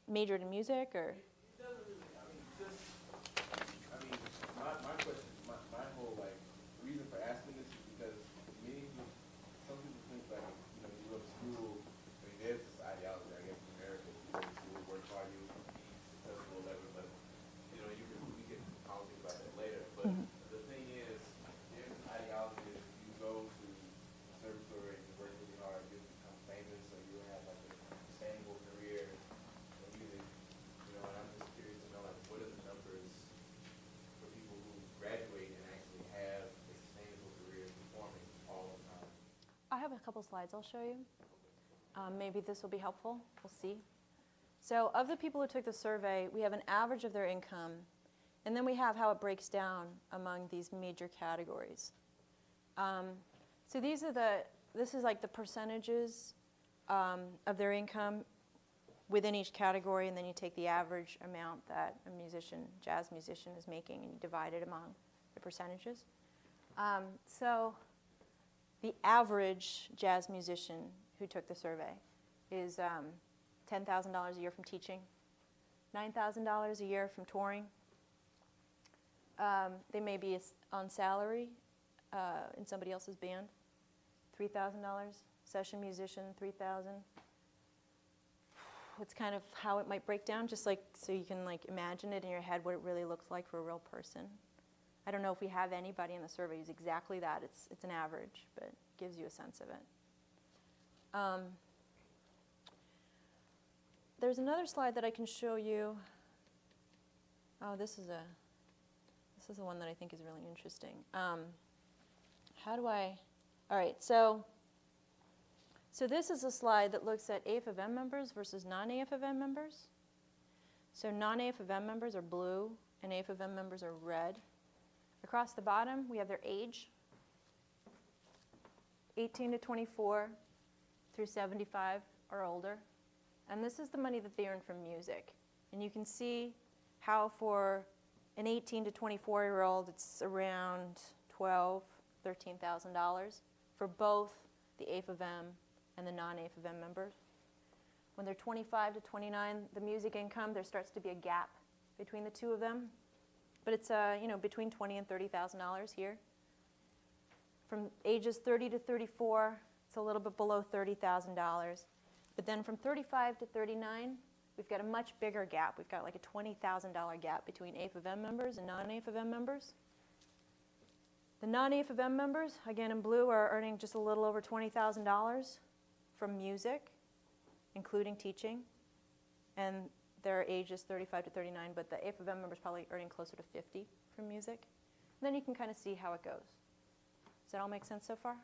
majored in music, or? It doesn't really, my question, my whole, like, reason for asking this is because some people think, like, you know, you go to school, I mean, there's this ideology, I guess, in America, you go to school, work hard, you will be successful, whatever, but, you know, we can politics about that later, but the thing is, there's this ideology that if you go to conservatory and you work really hard, you'll become famous, or you'll have, like, a sustainable career in music, you know, and I'm just curious to know, like, what are the numbers for people who graduate and actually have a sustainable career performing all the time? I have a couple slides I'll show you. Maybe this will be helpful. We'll see. So of the people who took the survey, we have an average of their income, and then we have how it breaks down among these major categories. So this is like the percentages of their income within each category, and then you take the average amount that a jazz musician is making, and you divide it among the percentages. So the average jazz musician who took the survey is $10,000 a year from teaching, $9,000 a year from touring. They may be on salary in somebody else's band, $3,000. Session musician, $3,000. It's kind of how it might break down, just like so you can like imagine it in your head what it really looks like for a real person. I don't know if we have anybody in the survey who's exactly that. It's an average, but it gives you a sense of it. There's another slide that I can show you. Oh, this is the one that I think is really interesting. All right, so this is a slide that looks at AFFM members versus non-AFFM members. So non-AFFM members are blue, and AFFM members are red. Across the bottom, we have their age, 18 to 24 through 75 or older. And this is the money that they earn from music. And you can see how for an 18 to 24-year-old, it's around $13,000 for both the AFFM and the non-AFFM members. When they're 25 to 29, the music income, there starts to be a gap between the two of them. But it's between $20,000 and $30,000 here. From ages 30 to 34, It's a little bit below $30,000. But then from 35 to 39, we've got a much bigger gap. We've got like a $20,000 gap between A of M members and non-A of M members. The non-A of M members, again in blue, are earning just a little over $20,000 from music, including teaching. And their age is 35 to 39, but the A of M members probably earning closer to 50 from music. And then you can kind of see how it goes. Does that all make sense so far?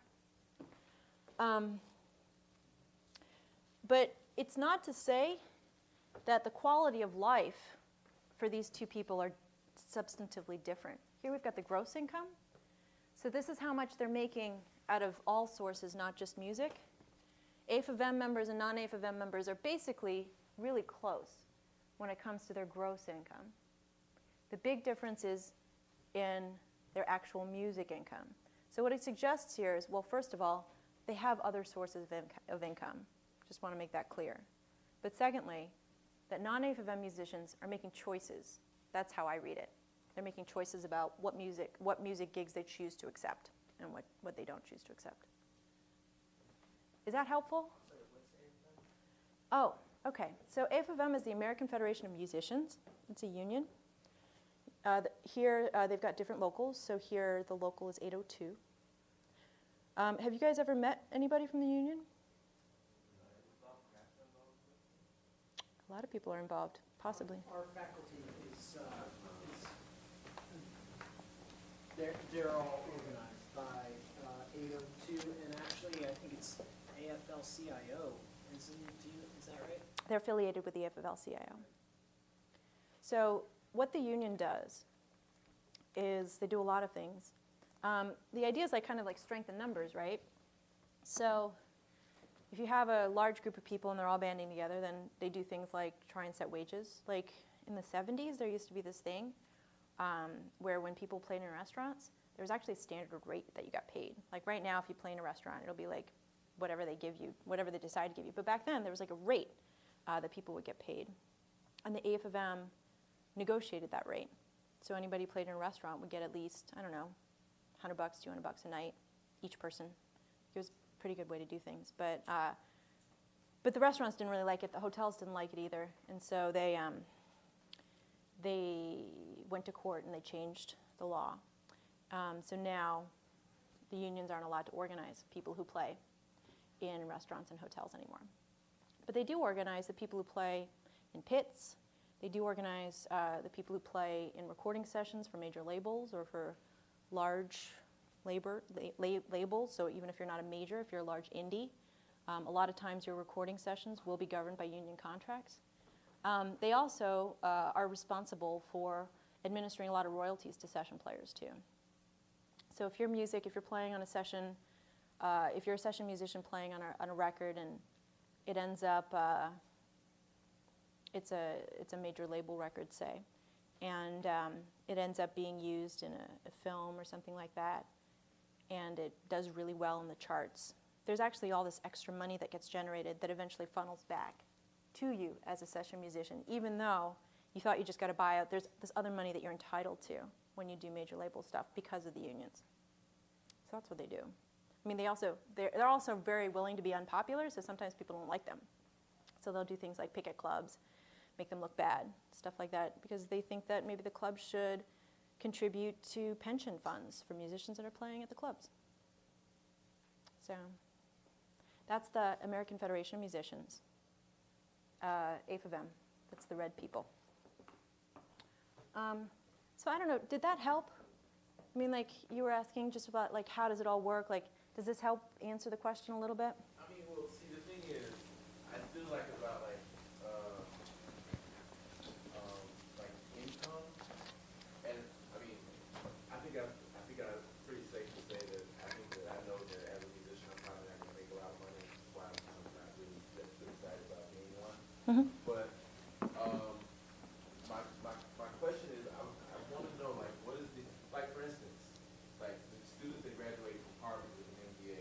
But it's not to say that the quality of life for these two people are substantively different. Here we've got the gross income. So this is how much they're making out of all sources, not just music. A of M members and non-A of M members are basically really close when it comes to their gross income. The big difference is in their actual music income. So what it suggests here is, well, first of all, they have other sources of income. Just want to make that clear. But secondly, that non-A of M musicians are making choices. That's how I read it. They're making choices about what music gigs they choose to accept and what they don't choose to accept. Is that helpful? Oh, okay. So AFM is the American Federation of Musicians. It's a union. Here, they've got different locals. So here, the local is 802. Have you guys ever met anybody from the union? A lot of people are involved, possibly. Our faculty is they're all organized by 802, and actually I think it's AFL-CIO. Is that right? They're affiliated with the AFL-CIO. So what the union does is they do a lot of things. The idea is kind of like strength in numbers, right? So if you have a large group of people and they're all banding together, then they do things like try and set wages. Like in the 70s, there used to be this thing where when people played in restaurants, there was actually a standard rate that you got paid. Like right now, if you play in a restaurant, it'll be like whatever they give you, whatever they decide to give you. But back then, there was like a rate that people would get paid. And the AF of M negotiated that rate. So anybody who played in a restaurant would get at least, I don't know, $100, $200 a night, each person. It was a pretty good way to do things. But the restaurants didn't really like it. The hotels didn't like it either. And so they went to court and they changed the law. So now the unions aren't allowed to organize people who play in restaurants and hotels anymore. But they do organize the people who play in pits. They do organize the people who play in recording sessions for major labels or for large labels. So even if you're not a major, if you're a large indie, a lot of times your recording sessions will be governed by union contracts. They also are responsible for administering a lot of royalties to session players too. So if your music, if you're playing on a session, if you're a session musician playing on a record and it ends up, it's a major label record, say, and it ends up being used in a film or something like that, and it does really well in the charts, there's actually all this extra money that gets generated that eventually funnels back to you as a session musician, even though you thought you just got to buy out. There's this other money that you're entitled to when you do major label stuff because of the unions. So that's what they do. I mean, they're also very willing to be unpopular, so sometimes people don't like them. So they'll do things like picket clubs, make them look bad, stuff like that, because they think that maybe the club should contribute to pension funds for musicians that are playing at the clubs. So that's the American Federation of Musicians, AFM. That's the red people. So I don't know, did that help? I mean, like you were asking just about like how does it all work? Like, does this help answer the question a little bit? I mean, well, see, the thing is, I feel like about like income, and I mean, I think I'm pretty safe to say that I know that as a musician, I'm probably not going to make a lot of money. That's why I'm not really that excited about being one. Mm-hmm. But my question is, I want to know, like, what is the, like, for instance, like the students that graduate from Harvard with an MBA,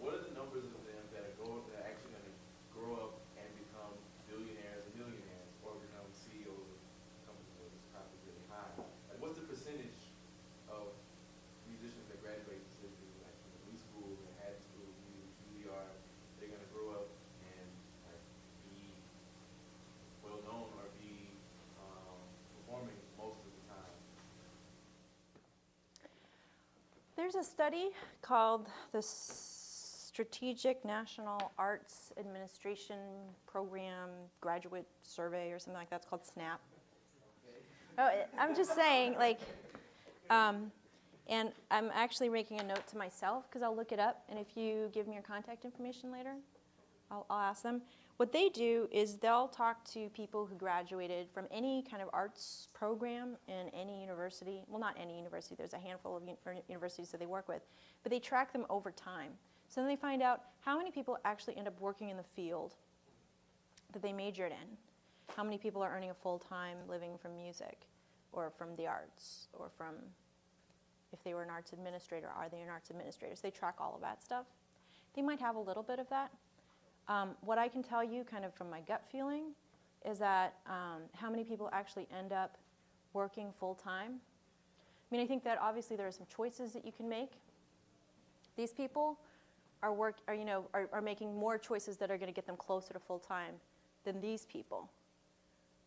what are the numbers of them that are actually going to grow up and become billionaires and millionaires, or become CEOs of companies where this profit is really high? Like, what's the percentage of musicians that graduate specifically, like from elite school and had school, There's a study called the Strategic National Arts Administration Program Graduate Survey or something like that. It's called SNAP. Oh, I'm just saying, like, and I'm actually making a note to myself because I'll look it up, and if you give me your contact information later, I'll ask them. What they do is they'll talk to people who graduated from any kind of arts program in any university. Well, not any university. There's a handful of universities that they work with, but they track them over time. So then they find out how many people actually end up working in the field that they majored in. How many people are earning a full-time living from music or from the arts or from, if they were an arts administrator, are they an arts administrator? So they track all of that stuff. They might have a little bit of that. What I can tell you kind of from my gut feeling is that how many people actually end up working full-time. I mean, I think that obviously there are some choices that you can make. These people are making more choices that are going to get them closer to full-time than these people.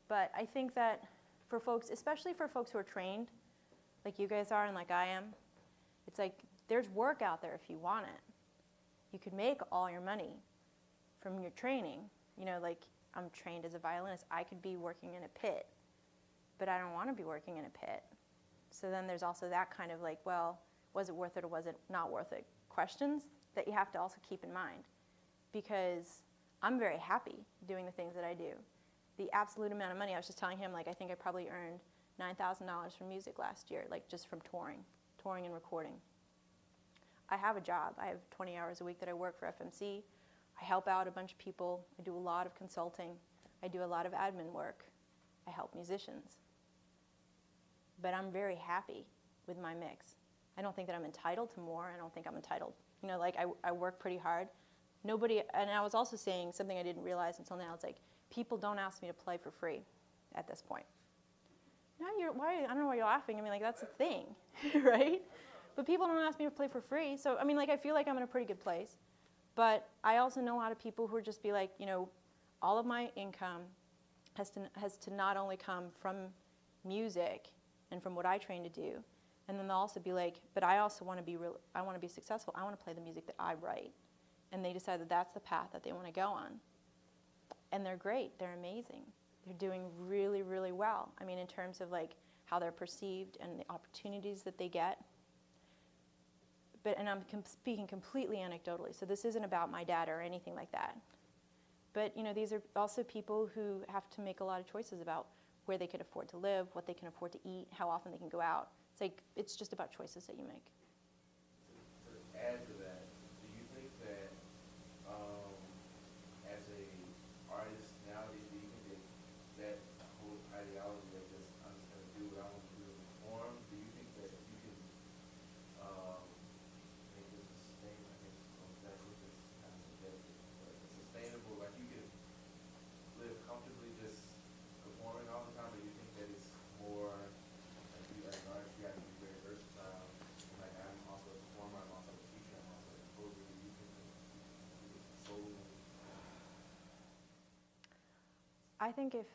But I think that for folks, especially for folks who are trained, like you guys are and like I am, it's like there's work out there if you want it. You could make all your money from your training. You know, like I'm trained as a violinist. I could be working in a pit, but I don't want to be working in a pit. So then there's also that kind of like, well, was it worth it or was it not worth it questions that you have to also keep in mind. Because I'm very happy doing the things that I do. The absolute amount of money, I was just telling him, like I think I probably earned $9,000 from music last year, like just from touring and recording. I have a job. I have 20 hours a week that I work for FMC. I help out a bunch of people. I do a lot of consulting. I do a lot of admin work. I help musicians. But I'm very happy with my mix. I don't think that I'm entitled to more. I don't think I'm entitled. You know, like I work pretty hard. Nobody, and I was also saying something I didn't realize until now. It's like people don't ask me to play for free at this point. Now I don't know why you're laughing. I mean, like that's a thing, right? But people don't ask me to play for free. So I mean, like I feel like I'm in a pretty good place. But I also know a lot of people who are just be like, you know, all of my income has to not only come from music and from what I train to do, and then they'll also be like, but I also want to be I want to be successful. I want to play the music that I write, and they decide that that's the path that they want to go on. And they're great. They're amazing. They're doing really, really well. I mean, in terms of like how they're perceived and the opportunities that they get. And I'm speaking completely anecdotally, so this isn't about my data or anything like that. But you know, these are also people who have to make a lot of choices about where they can afford to live, what they can afford to eat, how often they can go out. It's like it's just about choices that you make. To add to that, do you think that as a artist nowadays, do you think that whole ideology of just I'm just going to do what I want to do and perform, do you think that if you can make this sustainable, I think that's what this kind of suggested, but sustainable, like you can live comfortably just performing all the time, or you think that it's more like you as an artist, you have to be very versatile. And like I'm also a performer, I'm also a teacher, I'm also a composer. Do you think that you can solely? I think if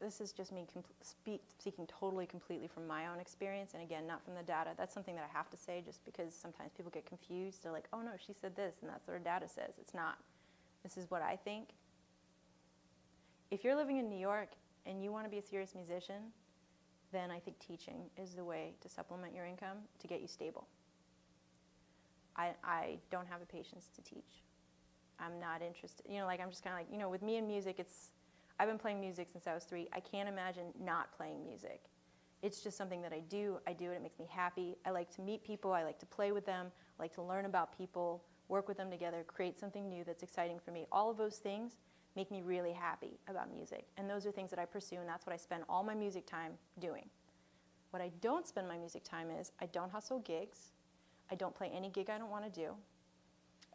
this is just me speaking totally completely from my own experience, and again, not from the data. That's something that I have to say just because sometimes people get confused. They're like, oh no, she said this, and that's what her data says. It's not. This is what I think. If you're living in New York and you want to be a serious musician, then I think teaching is the way to supplement your income to get you stable. I don't have the patience to teach. I'm not interested. You know, like I'm just kind of like, you know, with me and music, I've been playing music since I was 3. I can't imagine not playing music. It's just something that I do. I do it. It makes me happy. I like to meet people. I like to play with them. I like to learn about people, work with them together, create something new that's exciting for me. All of those things make me really happy about music. And those are things that I pursue, and that's what I spend all my music time doing. What I don't spend my music time is I don't hustle gigs. I don't play any gig I don't want to do.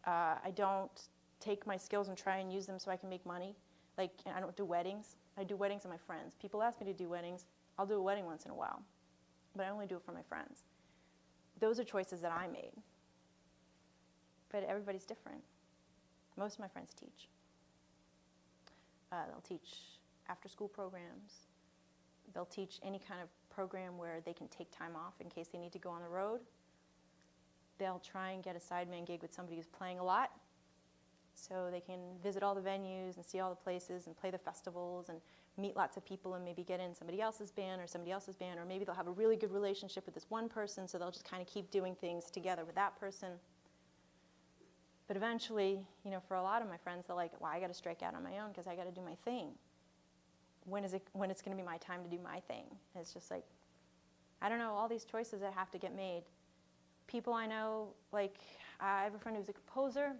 I don't take my skills and try and use them so I can make money. Like, I don't do weddings. I do weddings of my friends. People ask me to do weddings. I'll do a wedding once in a while. But I only do it for my friends. Those are choices that I made. But everybody's different. Most of my friends teach. They'll teach after-school programs. They'll teach any kind of program where they can take time off in case they need to go on the road. they'll try and get a sideman gig with somebody who's playing a lot, so they can visit all the venues and see all the places and play the festivals and meet lots of people and maybe get in somebody else's band, or maybe they'll have a really good relationship with this one person, so they'll just kind of keep doing things together with that person. But eventually, you know, for a lot of my friends, they're like, well, I got to strike out on my own because I got to do my thing. When it's going to be my time to do my thing? And it's just like, I don't know, all these choices that have to get made. People I know, like, I have a friend who's a composer,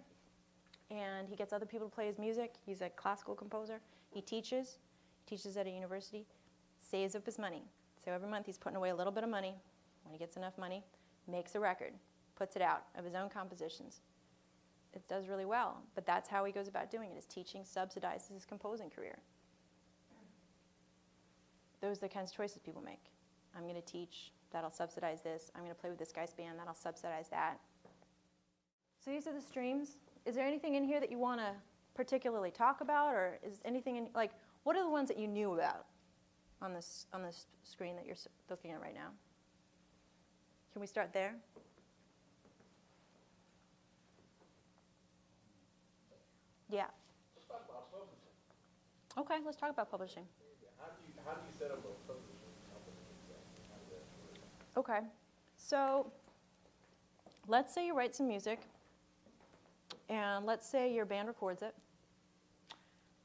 and he gets other people to play his music. He's a classical composer. He teaches at a university, saves up his money. So every month he's putting away a little bit of money. When he gets enough money, makes a record, puts it out of his own compositions. It does really well, but that's how he goes about doing it. His teaching subsidizes his composing career. Those are the kinds of choices people make. I'm going to teach, that'll subsidize this. I'm going to play with this guy's band, that'll subsidize that. So these are the streams. Is there anything in here that you want to particularly talk about, or is anything in, like, what are the ones that you knew about on this screen that you're looking at right now? Can we start there? Yeah. Let's talk about publishing. Okay, let's talk about publishing. How do you set up a publishing company exactly? How does that work? Okay, so let's say you write some music, and let's say your band records it,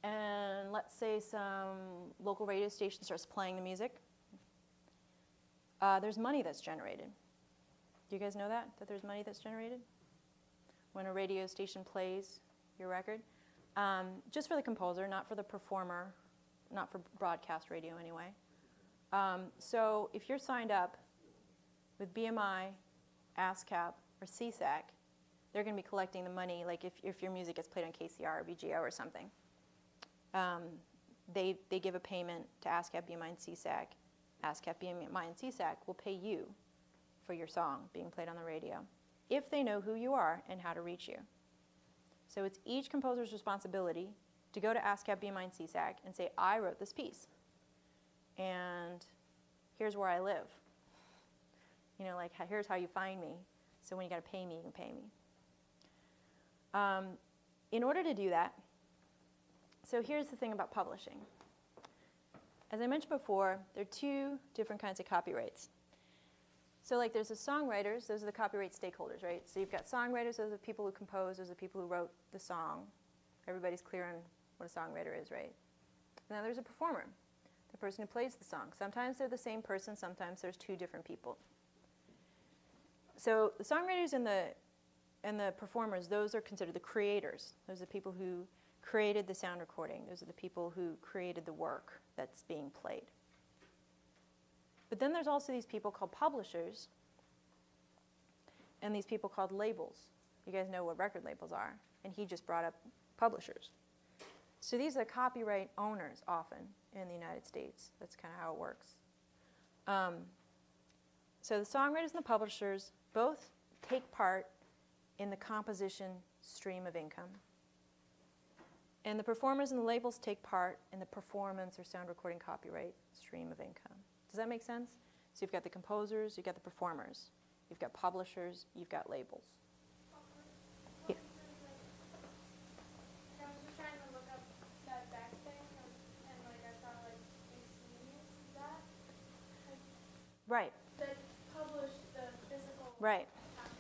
and let's say some local radio station starts playing the music. There's money that's generated. Do you guys know that there's money that's generated when a radio station plays your record? Just for the composer, not for the performer, not for broadcast radio anyway. So if you're signed up with BMI, ASCAP, or CSAC, they're going to be collecting the money, like if your music gets played on KCR or BGO or something. They give a payment to ASCAP, BMI, and CSAC. ASCAP, BMI, and CSAC will pay you for your song being played on the radio if they know who you are and how to reach you. So it's each composer's responsibility to go to ASCAP, BMI, and CSAC and say, I wrote this piece, and here's where I live. You know, like, here's how you find me. So when you got to pay me, you can pay me. In order to do that, so here's the thing about publishing. As I mentioned before, there are two different kinds of copyrights. So like there's the songwriters, those are the copyright stakeholders, right? So you've got songwriters, those are the people who compose, those are the people who wrote the song. Everybody's clear on what a songwriter is, right? And then there's a performer, the person who plays the song. Sometimes they're the same person, sometimes there's two different people. So the songwriters and the performers, those are considered the creators. Those are the people who created the sound recording. Those are the people who created the work that's being played. But then there's also these people called publishers and these people called labels. You guys know what record labels are, and he just brought up publishers. So these are copyright owners often in the United States. That's kind of how it works. So the songwriters and the publishers both take part in the composition stream of income. And the performers and the labels take part in the performance or sound recording copyright stream of income. Does that make sense? So you've got the composers, you've got the performers, you've got publishers, you've got labels. Yeah. I was just trying to look up that back thing, and like I saw like McSweeney's, is that? Like, Right, that published the physical right. copy.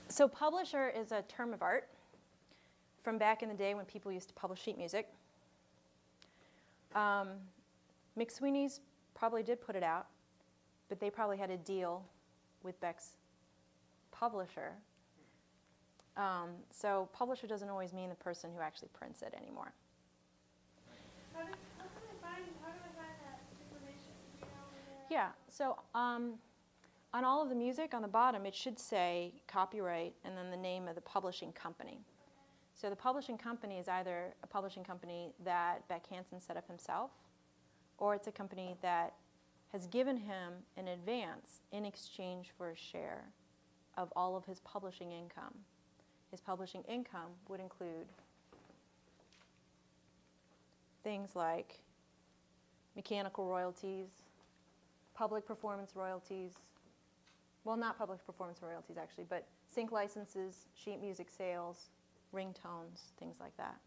So publisher is a term of art from back in the day when people used to publish sheet music. McSweeney's probably did put it out, but they probably had a deal with Beck's publisher. So publisher doesn't always mean the person who actually prints it anymore. How do I find that information? Do you know where? Yeah, so on all of the music on the bottom, it should say copyright and then the name of the publishing company. So the publishing company is either a publishing company that Beck Hansen set up himself, or it's a company that has given him an advance in exchange for a share of all of his publishing income. His publishing income would include things like mechanical royalties, public performance royalties, Well, not public performance royalties actually, but sync licenses, sheet music sales, ringtones, things like that.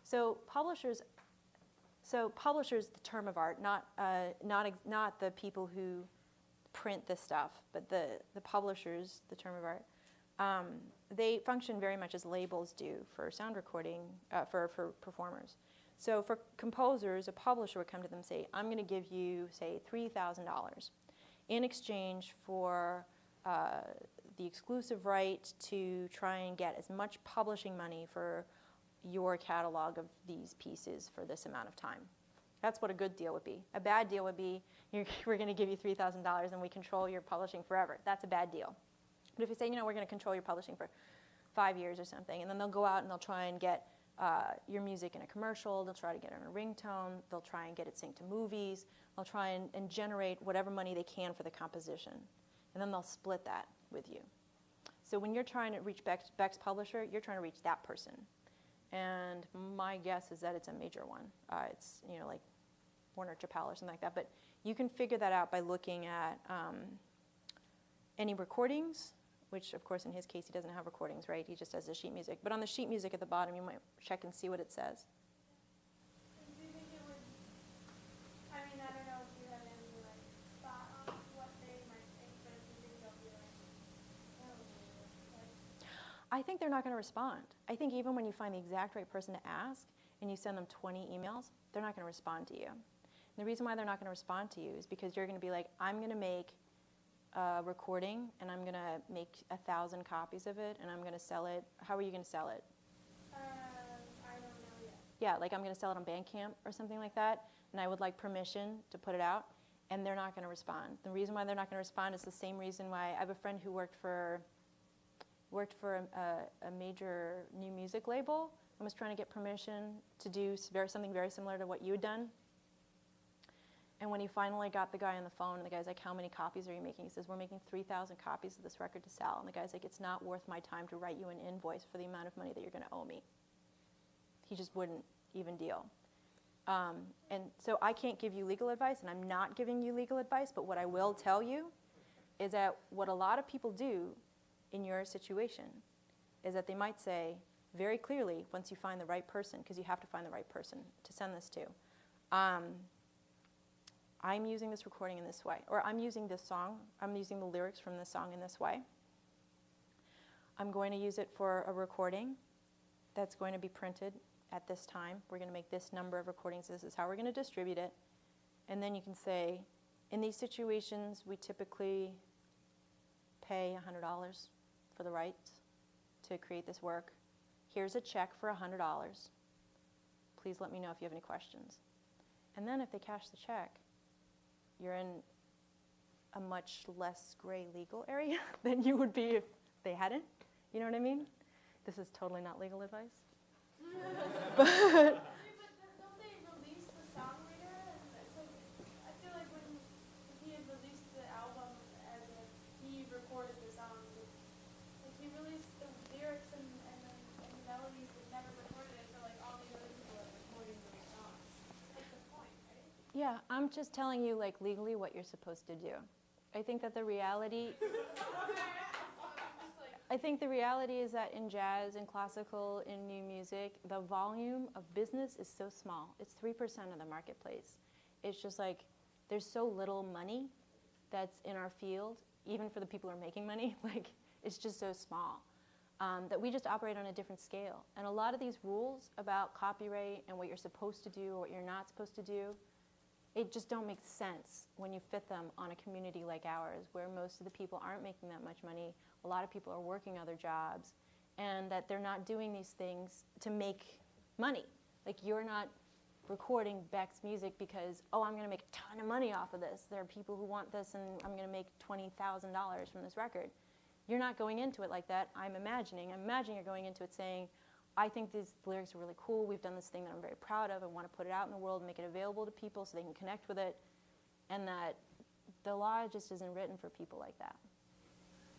So publishers, the term of art, not the people who print the stuff, but the publishers, the term of art, they function very much as labels do for sound recording, for performers. So for composers, a publisher would come to them and say, I'm going to give you, say, $3,000 in exchange for the exclusive right to try and get as much publishing money for your catalog of these pieces for this amount of time. That's what a good deal would be. A bad deal would be, we're going to give you $3,000 and we control your publishing forever. That's a bad deal. But if you say, we're going to control your publishing for 5 years or something, and then they'll go out and they'll try and get your music in a commercial, they'll try to get it on a ringtone, they'll try and get it synced to movies, they'll try and generate whatever money they can for the composition. And then they'll split that with you. So when you're trying to reach Beck's publisher, you're trying to reach that person. And my guess is that it's a major one. It's like Warner Chappell or something like that. But you can figure that out by looking at any recordings, which of course in his case he doesn't have recordings, right? He just has the sheet music. But on the sheet music at the bottom, you might check and see what it says. Do you think it would, I mean, I don't know if you have any like thought on what they might think, but if you think they'll be like, no, like. I think they're not going to respond. I think even when you find the exact right person to ask and you send them 20 emails, they're not going to respond to you. And the reason why they're not going to respond to you is because you're going to be like, I'm going to make a recording and I'm going to make 1,000 copies of it and I'm going to sell it. How are you going to sell it? I don't know yet. Yeah, like I'm going to sell it on Bandcamp or something like that, and I would like permission to put it out, and they're not going to respond. The reason why they're not going to respond is the same reason why I have a friend who worked for a major new music label and was trying to get permission to do something very similar to what you had done. And when he finally got the guy on the phone, and the guy's like, how many copies are you making? He says, we're making 3,000 copies of this record to sell. And the guy's like, it's not worth my time to write you an invoice for the amount of money that you're going to owe me. He just wouldn't even deal. And so I can't give you legal advice, and I'm not giving you legal advice, but what I will tell you is that what a lot of people do in your situation is that they might say very clearly, once you find the right person, because you have to find the right person to send this to, I'm using this recording in this way, or I'm using this song, I'm using the lyrics from this song in this way. I'm going to use it for a recording that's going to be printed at this time. We're going to make this number of recordings. This is how we're going to distribute it. And then you can say, in these situations, we typically pay $100 for the rights to create this work. Here's a check for $100. Please let me know if you have any questions. And then if they cash the check, you're in a much less gray legal area than you would be if they hadn't. You know what I mean? This is totally not legal advice. But don't they release the song later? And so I feel like when he had released the album as if he recorded the songs, like he released the lyrics and the melodies but never recorded it, so like all the other people are recording those songs. That's the point, right? Yeah, I'm just telling you like legally what you're supposed to do. I think that the reality is that in jazz and classical, in new music, the volume of business is so small. It's 3% of the marketplace. It's just like there's so little money that's in our field, even for the people who are making money. Like it's just so small that we just operate on a different scale. And a lot of these rules about copyright and what you're supposed to do or what you're not supposed to do, it just don't make sense when you fit them on a community like ours, where most of the people aren't making that much money. A lot of people are working other jobs, and that they're not doing these things to make money. Like you're not recording Beck's music because, oh, I'm going to make a ton of money off of this. There are people who want this, and I'm going to make $20,000 from this record. You're not going into it like that. I'm imagining you're going into it saying, I think these lyrics are really cool. We've done this thing that I'm very proud of. I want to put it out in the world and make it available to people so they can connect with it. And that the law just isn't written for people like that.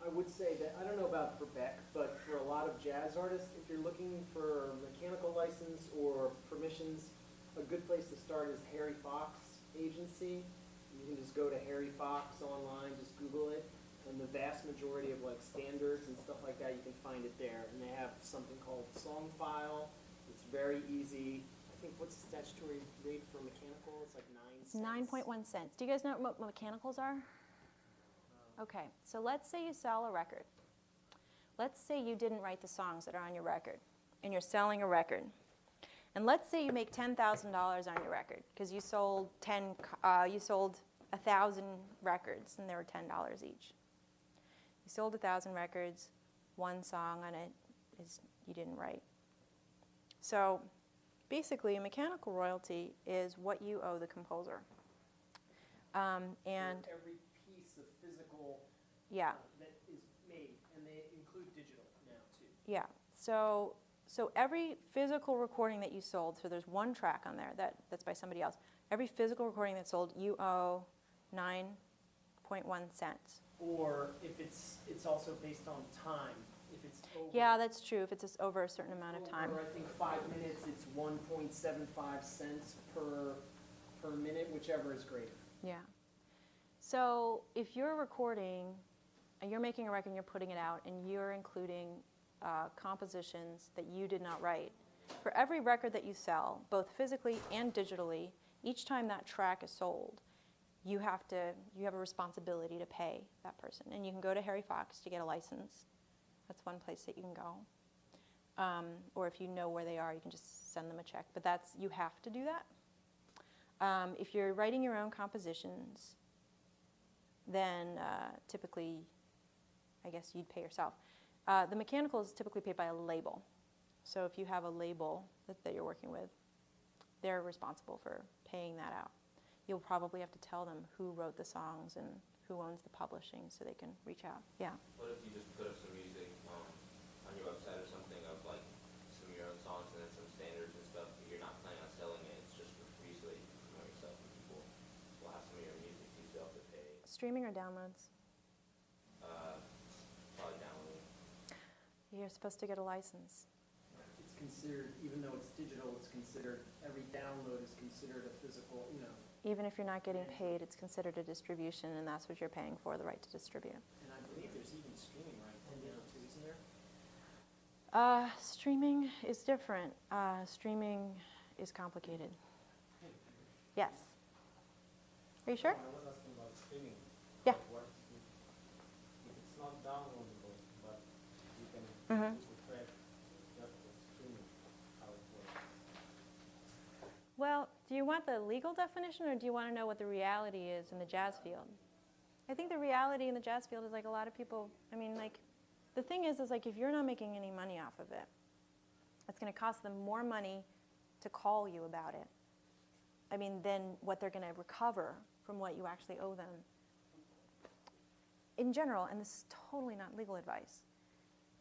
I would say that, I don't know about for Beck, but for a lot of jazz artists, if you're looking for mechanical license or permissions, a good place to start is Harry Fox Agency. You can just go to Harry Fox online, just Google it, And the vast majority of like standards and stuff like that, you can find it there. And they have something called Song File. It's very easy. I think what's the statutory rate for mechanical? It's like 9 It's cents. 9.1 cents. Do you guys know what mechanicals are? Okay, so let's say you sell a record. Let's say you didn't write the songs that are on your record, and you're selling a record. And let's say you make $10,000 on your record because you sold 1,000 records, and they were $10 each. You sold 1,000 records, one song on it is you didn't write. So basically, a mechanical royalty is what you owe the composer. And For every piece of physical yeah, that is made, and they include digital now too. yeah. So every physical recording that you sold, so there's one track on there that's by somebody else. Every physical recording that's sold, you owe 9.1 cents. Or if it's also based on time. If it's over. Yeah, that's true. If it's just over a certain amount of time. Over, I think 5 minutes, it's 1.75 cents per minute, whichever is greater. Yeah. So if you're recording, and you're making a record and you're putting it out, and you're including compositions that you did not write, for every record that you sell, both physically and digitally, each time that track is sold, you have a responsibility to pay that person. And you can go to Harry Fox to get a license. That's one place that you can go. Or if you know where they are, you can just send them a check. But you have to do that. If you're writing your own compositions, then typically, I guess you'd pay yourself. The mechanical is typically paid by a label. So if you have a label that you're working with, they're responsible for paying that out. You'll probably have to tell them who wrote the songs and who owns the publishing so they can reach out. Yeah. What if you just put up some music on your website or something of like some of your own songs and then some standards and stuff, but you're not planning on selling it, it's just for free so that you can promote yourself and people will have some of your music, you still have to pay. Streaming or downloads? Probably downloading. You're supposed to get a license. It's considered, even though it's digital, it's considered, every download is considered a physical, Even if you're not getting paid, it's considered a distribution, and that's what you're paying for, the right to distribute. And I believe there's even streaming right now too, isn't there? Streaming is different. Streaming is complicated. Yes. Are you sure? I was asking about streaming. Yeah. Like if it's not downloadable, but you can Mhm. use the track just for streaming, how it works. Well, do you want the legal definition, or do you want to know what the reality is in the jazz field? I think the reality in the jazz field is like a lot of people, the thing is like if you're not making any money off of it, it's going to cost them more money to call you about it. Than what they're going to recover from what you actually owe them. In general, and this is totally not legal advice,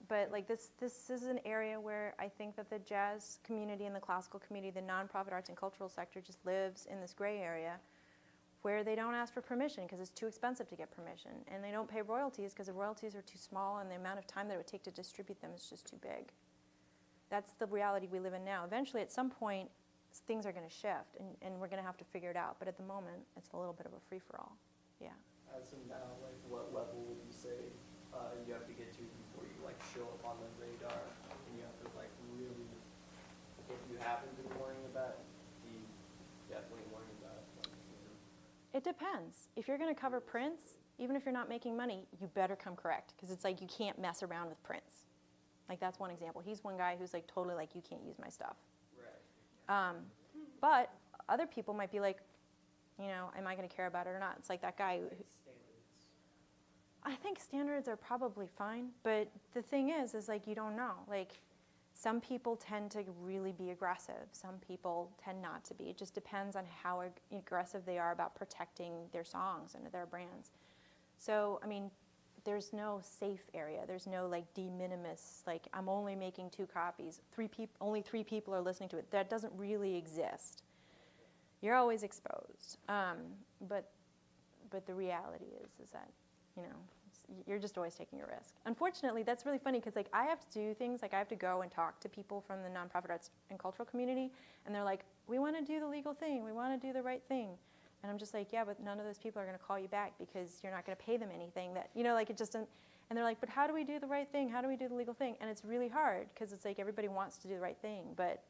but like this is an area where I think that the jazz community and the classical community, the nonprofit arts and cultural sector just lives in this gray area where they don't ask for permission because it's too expensive to get permission, and they don't pay royalties because the royalties are too small and the amount of time that it would take to distribute them is just too big. That's the reality we live in now. Eventually, at some point, things are going to shift, and we're going to have to figure it out. But at the moment, it's a little bit of a free-for-all. Yeah. As of now, like what level would you say you have to get to before you like show up on the radar, and you have to like really, if you haven't been worrying about it, be definitely worrying about it. It depends. If you're going to cover Prince, even if you're not making money, you better come correct, because it's like you can't mess around with Prince. Like that's one example. He's one guy who's like totally like, you can't use my stuff. Right. But other people might be like, am I going to care about it or not? It's like that guy. Standards. I think standards are probably fine, but the thing is like you don't know. Like some people tend to really be aggressive. Some people tend not to be. It just depends on how aggressive they are about protecting their songs and their brands. So, there's no safe area. There's no like de minimis, like I'm only making 2 copies. Only 3 people are listening to it. That doesn't really exist. You're always exposed. But the reality is that, you're just always taking a risk. Unfortunately, that's really funny because like I have to do things, like I have to go and talk to people from the nonprofit arts and cultural community, and they're like, we want to do the legal thing. We want to do the right thing. And I'm just like, yeah, but none of those people are going to call you back because you're not going to pay them anything that, you know, like it just doesn't. And they're like, but how do we do the right thing? How do we do the legal thing? And it's really hard because it's like everybody wants to do the right thing, but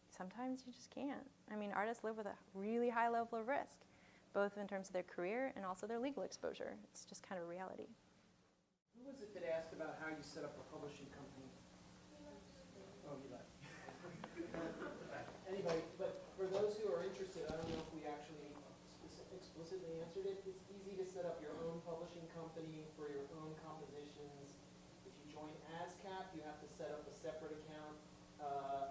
sometimes you just can't. I mean, artists live with a really high level of risk, both in terms of their career and also their legal exposure. It's just kind of reality. Who was it that asked about how you set up a publishing company? Oh, you left. Anyway, but for those who are interested, I don't know if we actually explicitly answered it. It's easy to set up your own publishing company for your own compositions. If you join ASCAP, you have to set up a separate account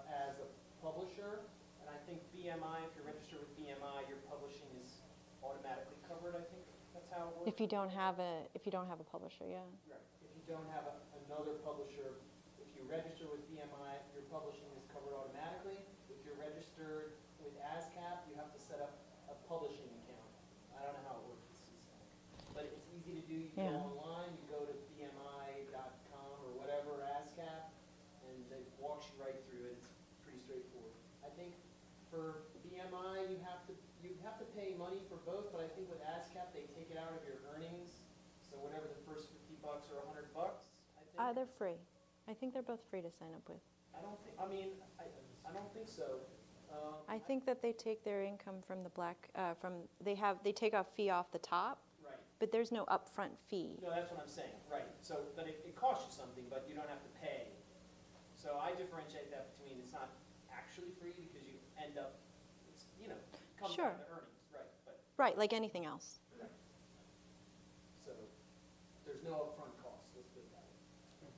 as a publisher. And I think BMI, if you're registered with BMI, your publishing is automatically covered. I think that's how it works. If you don't have a publisher, yeah. Right. If you don't have another publisher, if you register with BMI, your publishing is covered automatically. If you're registered with ASCAP, you have to set up a publishing account. I don't know how it works with CSAC, but it's easy to do. You go online, you go to bmi.com or whatever, ASCAP, and it walks you right through it. It's pretty straightforward. I think for BMI, you have to pay money for both, but I think with ASCAP, they take it out of your earnings. So whatever the first $50 or $100, I think. They're free. I think they're both free to sign up with. I don't think. I mean, I don't think so. I think that they take their income from the they take a fee off the top, Right. but there's no upfront fee. No, that's what I'm saying. Right. So, but it costs you something, but you don't have to pay. So I differentiate that between it's not actually free because you end up, it's, comes Sure. out of the earnings, right? But Right, like anything else. right. So there's no upfront cost. Let's put it that way.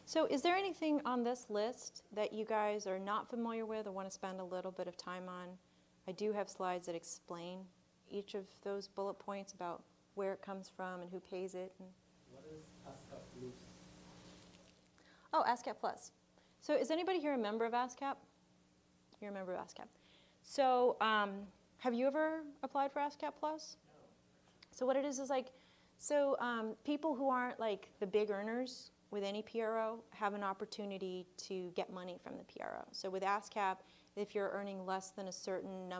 So is there anything on this list that you guys are not familiar with or want to spend a little bit of time on? I do have slides that explain each of those bullet points about where it comes from and who pays it. What is ASCAP Plus? Oh, ASCAP Plus. So is anybody here a member of ASCAP? You're a member of ASCAP. So have you ever applied for ASCAP Plus? No. So what it is like, people who aren't like the big earners with any PRO have an opportunity to get money from the PRO. So with ASCAP, if you're earning less than a certain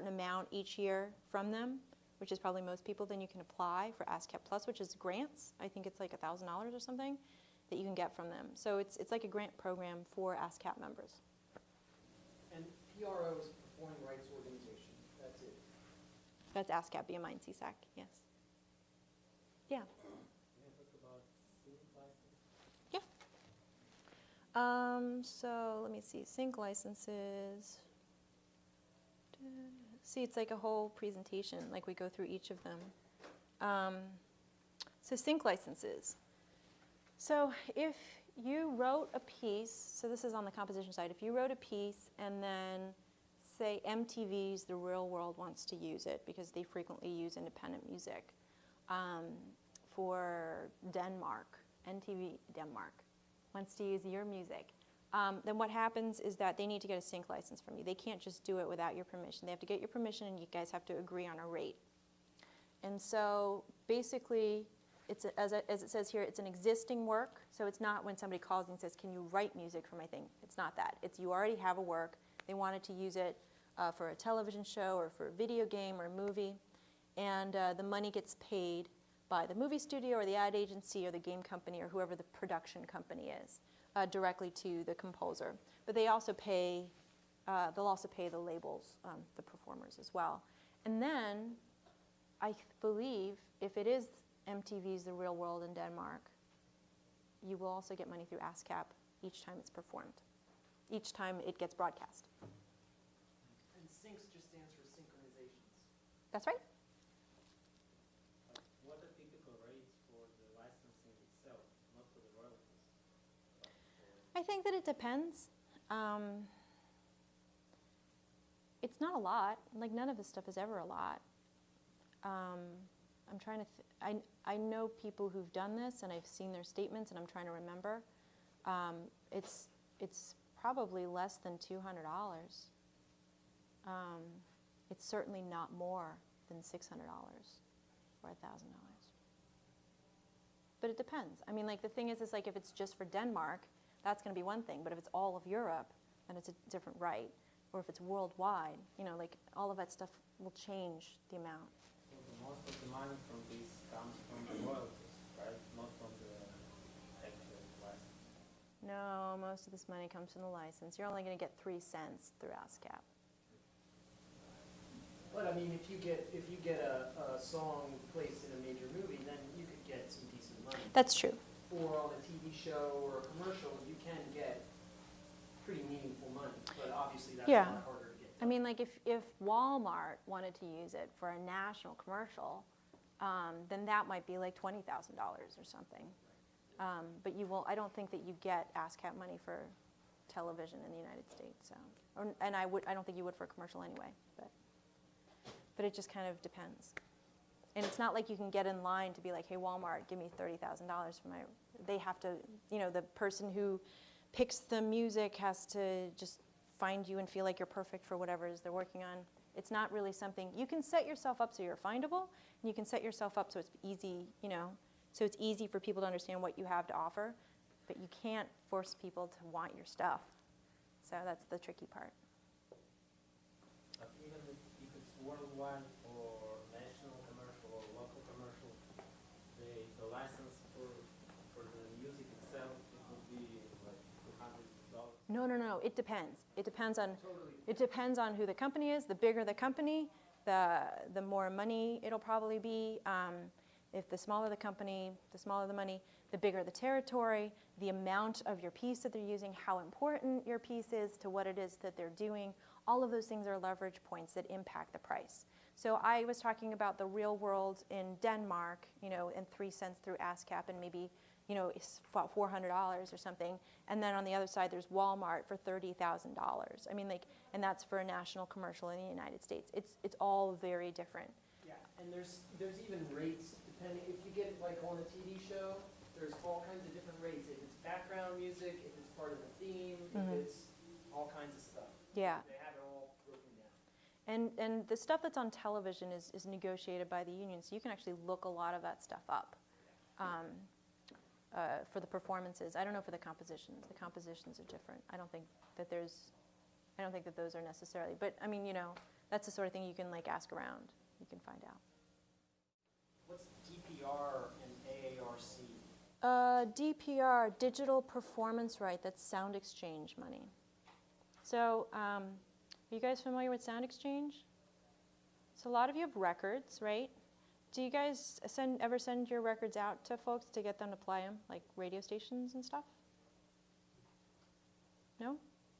amount each year from them, which is probably most people, then you can apply for ASCAP Plus, which is grants. I think it's like $1,000 or something that you can get from them. So it's like a grant program for ASCAP members. And PRO is Performing Rights Organization. That's it. That's ASCAP, BMI, and CSAC, yes. Yeah. Can you talk about sync license? So let me see, sync licenses. See, it's like a whole presentation, like we go through each of them. So sync licenses. So if you wrote a piece, so this is on the composition side, if you wrote a piece and then say MTV's The Real World wants to use it because they frequently use independent music for Denmark, NTV Denmark wants to use your music, then what happens is that they need to get a sync license from you. They can't just do it without your permission. They have to get your permission and you guys have to agree on a rate. And so basically, it's as it says here, it's an existing work. So it's not when somebody calls and says, can you write music for my thing? It's not that. It's you already have a work. They wanted to use it for a television show or for a video game or a movie. And the money gets paid by the movie studio or the ad agency or the game company or whoever the production company is directly to the composer. But they also pay, they'll also pay the labels, the performers as well. And then I believe if it is MTV's The Real World in Denmark, you will also get money through ASCAP each time it's performed, each time it gets broadcast. And syncs just stands for synchronizations. That's right. What are typical rates for the licensing itself, not for the royalties? I think that it depends. It's not a lot. Like none of this stuff is ever a lot. I'm trying to. I know people who've done this, and I've seen their statements, and I'm trying to remember. It's probably less than $200. It's certainly not more than $600 or $1,000. But it depends. I mean, like the thing is like if it's just for Denmark, that's going to be one thing. But if it's all of Europe, then it's a different right. or if it's worldwide, like all of that stuff will change the amount. So most of the money from this comes from the royalties, right? Not from the actual license. No, most of this money comes from the license. You're only going to get 3 cents through ASCAP. But I mean, if you get a song placed in a major movie, then you could get some decent money. That's true. Or on a TV show or a commercial, you can get pretty meaningful money. But obviously, that's a Yeah. lot harder to get. I mean, like if Walmart wanted to use it for a national commercial, then that might be like $20,000 or something. But I don't think that you get ASCAP money for television in the United States. So, I don't think you would for a commercial anyway. But it just kind of depends. And it's not like you can get in line to be like, hey, Walmart, give me $30,000 for my. They have to, the person who picks the music has to just find you and feel like you're perfect for whatever it is they're working on. It's not really something, you can set yourself up so you're findable, and you can set yourself up so it's easy, so it's easy for people to understand what you have to offer, but you can't force people to want your stuff. So that's the tricky part. But even if it's worldwide or national commercial or local commercial, the license for the music itself, it would be like $200. No. It depends. It depends on who the company is. The bigger the company, the more money it'll probably be. If the smaller the company, the smaller the money, the bigger the territory, the amount of your piece that they're using, how important your piece is to what it is that they're doing. All of those things are leverage points that impact the price. So I was talking about the real world in Denmark, and 3 cents through ASCAP, and maybe, it's $400 or something. And then on the other side, there's Walmart for $30,000. I mean, and that's for a national commercial in the United States. It's all very different. Yeah, and there's even rates depending. If you get it like on a TV show, there's all kinds of different rates. If it's background music, if it's part of the theme, if it's all kinds of stuff. Yeah. They have it all broken down. And the stuff that's on television is negotiated by the union, so you can actually look a lot of that stuff up for the performances. I don't know for the compositions. The compositions are different. I don't think that those are necessarily. But I mean, that's the sort of thing you can ask around. You can find out. What's DPR and AARC? DPR, digital performance right. That's sound exchange money. So, are you guys familiar with sound exchange? So a lot of you have records, right? Do you guys ever send your records out to folks to get them to play them, like radio stations and stuff? No?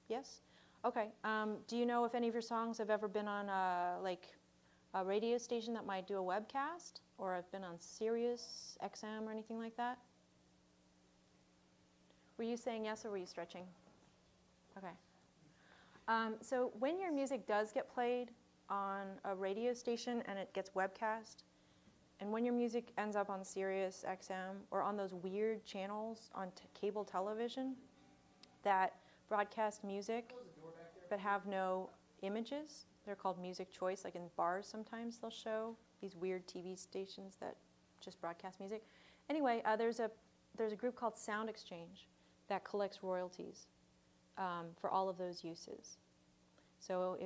Yes? Okay. Do you know if any of your songs have ever been on a radio station that might do a webcast, or have been on Sirius XM or anything like that? Were you saying yes, or were you stretching? Okay. So when your music does get played on a radio station and it gets webcast, and when your music ends up on Sirius XM or on those weird channels on cable television that broadcast music but have no images, they're called music choice. Like in bars sometimes they'll show these weird TV stations that just broadcast music. Anyway, there's a group called Sound Exchange that collects royalties for all of those uses. So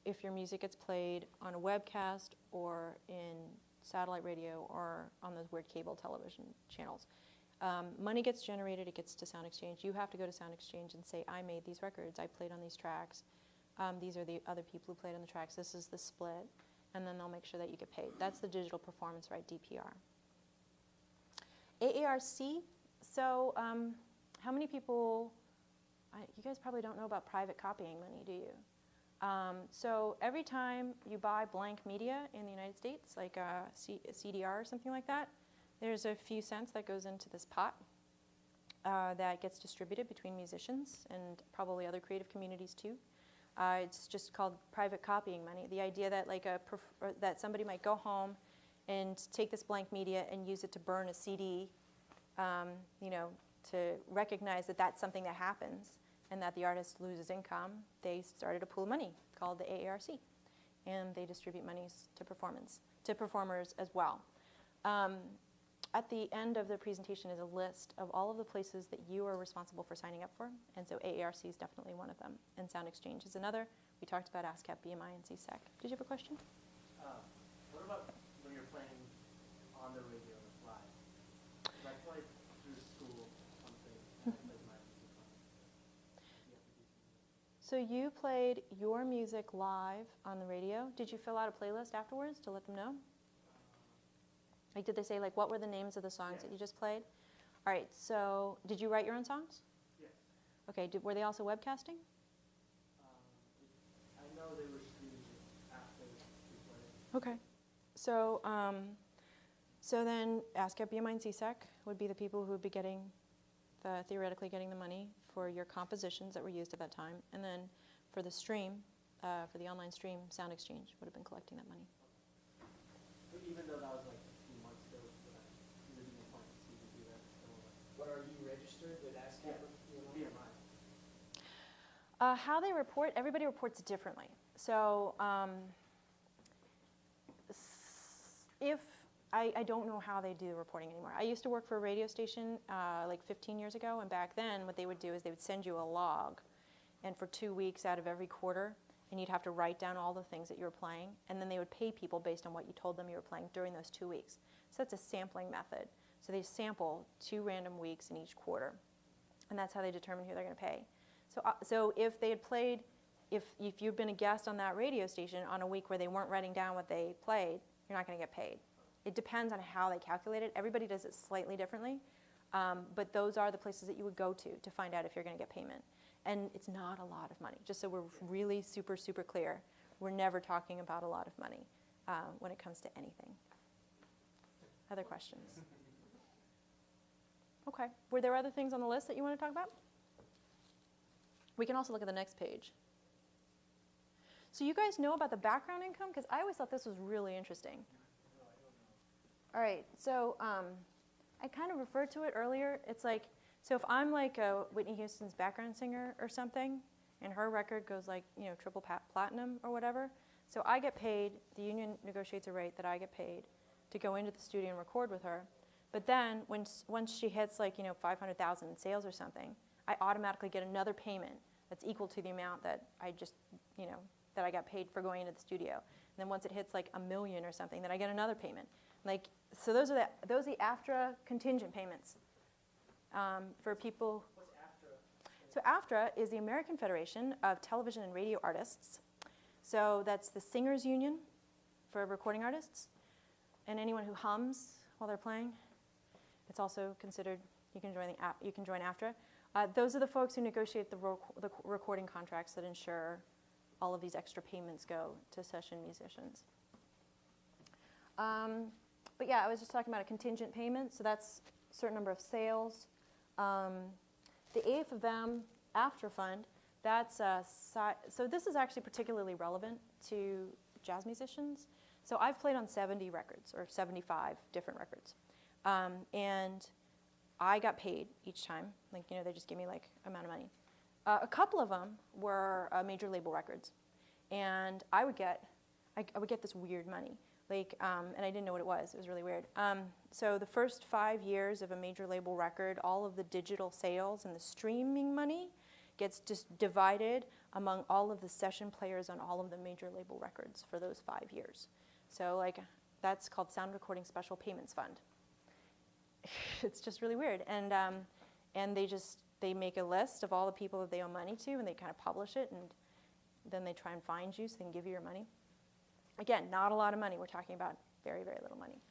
if your music gets played on a webcast or in satellite radio or on those weird cable television channels, money gets generated, it gets to Sound Exchange. You have to go to Sound Exchange and say, I made these records, I played on these tracks, these are the other people who played on the tracks, this is the split, and then they'll make sure that you get paid. That's the digital performance right, DPR. AARC, so how many people, you guys probably don't know about private copying money, do you? So every time you buy blank media in the United States, like a CDR or something like that, there's a few cents that goes into this pot that gets distributed between musicians and probably other creative communities too. It's just called private copying money. The idea that that somebody might go home and take this blank media and use it to burn a CD, to recognize that that's something that happens and that the artist loses income. They started a pool of money called the AARC, and they distribute monies to performers as well. at the end of the presentation is a list of all of the places that you are responsible for signing up for. And so AARC is definitely one of them. And Sound Exchange is another. We talked about ASCAP, BMI, and CSEC. Did you have a question? What about when you're playing on the radio on the fly? 'Cause I played through school something, and I played my music on it. You have to do something. So you played your music live on the radio. Did you fill out a playlist afterwards to let them know? Like, did they say, like, what were the names of the songs that you just played? All right, so did you write your own songs? Yes. Okay, were they also webcasting? I know they were streaming it after we played. Okay. So, so then ASCAP, BMI, and CSEC would be the people who would be theoretically getting the money for your compositions that were used at that time. And then for the stream, for the online stream, Sound Exchange would have been collecting that money. But even though that was like a few months ago, you would even want to see to do that. What, are you registered with ASCAP or BMI? How they report, everybody reports differently. So I don't know how they do reporting anymore. I used to work for a radio station like 15 years ago, and back then what they would do is they would send you a log, and for 2 weeks out of every quarter, and you'd have to write down all the things that you were playing, and then they would pay people based on what you told them you were playing during those 2 weeks. So that's a sampling method. So they sample 2 random weeks in each quarter, and that's how they determine who they're going to pay. So if they had played, if you've been a guest on that radio station on a week where they weren't writing down what they played, you're not going to get paid. It depends on how they calculate it. Everybody does it slightly differently, but those are the places that you would go to find out if you're going to get payment. And it's not a lot of money. Just so we're really super, super clear, we're never talking about a lot of money when it comes to anything. Other questions? Okay. Were there other things on the list that you want to talk about? We can also look at the next page. So you guys know about the background income? Because I always thought this was really interesting. All right, so I kind of referred to it earlier. It's like, so if I'm like a Whitney Houston's background singer or something, and her record goes like, triple platinum or whatever, so I get paid, the union negotiates a rate that I get paid to go into the studio and record with her. But then once she hits like, 500,000 in sales or something, I automatically get another payment that's equal to the amount that I just, that I got paid for going into the studio. And then once it hits like 1 million or something, then I get another payment. Like, so those are the AFTRA contingent payments for people. What's AFTRA? So AFTRA is the American Federation of Television and Radio Artists. So that's the singers union for recording artists, and anyone who hums while they're playing. It's also considered, you can join AFTRA. Those are the folks who negotiate the recording contracts that ensure all of these extra payments go to session musicians. But yeah, I was just talking about a contingent payment, so that's a certain number of sales. The AFM AFTRA fund, so this is actually particularly relevant to jazz musicians. So I've played on 70 records, or 75 different records. And I got paid each time. Like, they just give me like amount of money. A couple of them were major label records. And I would get this weird money. Like, and I didn't know what it was. It was really weird. So the first 5 years of a major label record, all of the digital sales and the streaming money gets just divided among all of the session players on all of the major label records for those 5 years. So like, that's called Sound Recording Special Payments Fund. It's just really weird. And they make a list of all the people that they owe money to, and they kind of publish it, and then they try and find you so they can give you your money. Again, not a lot of money. We're talking about very, very little money.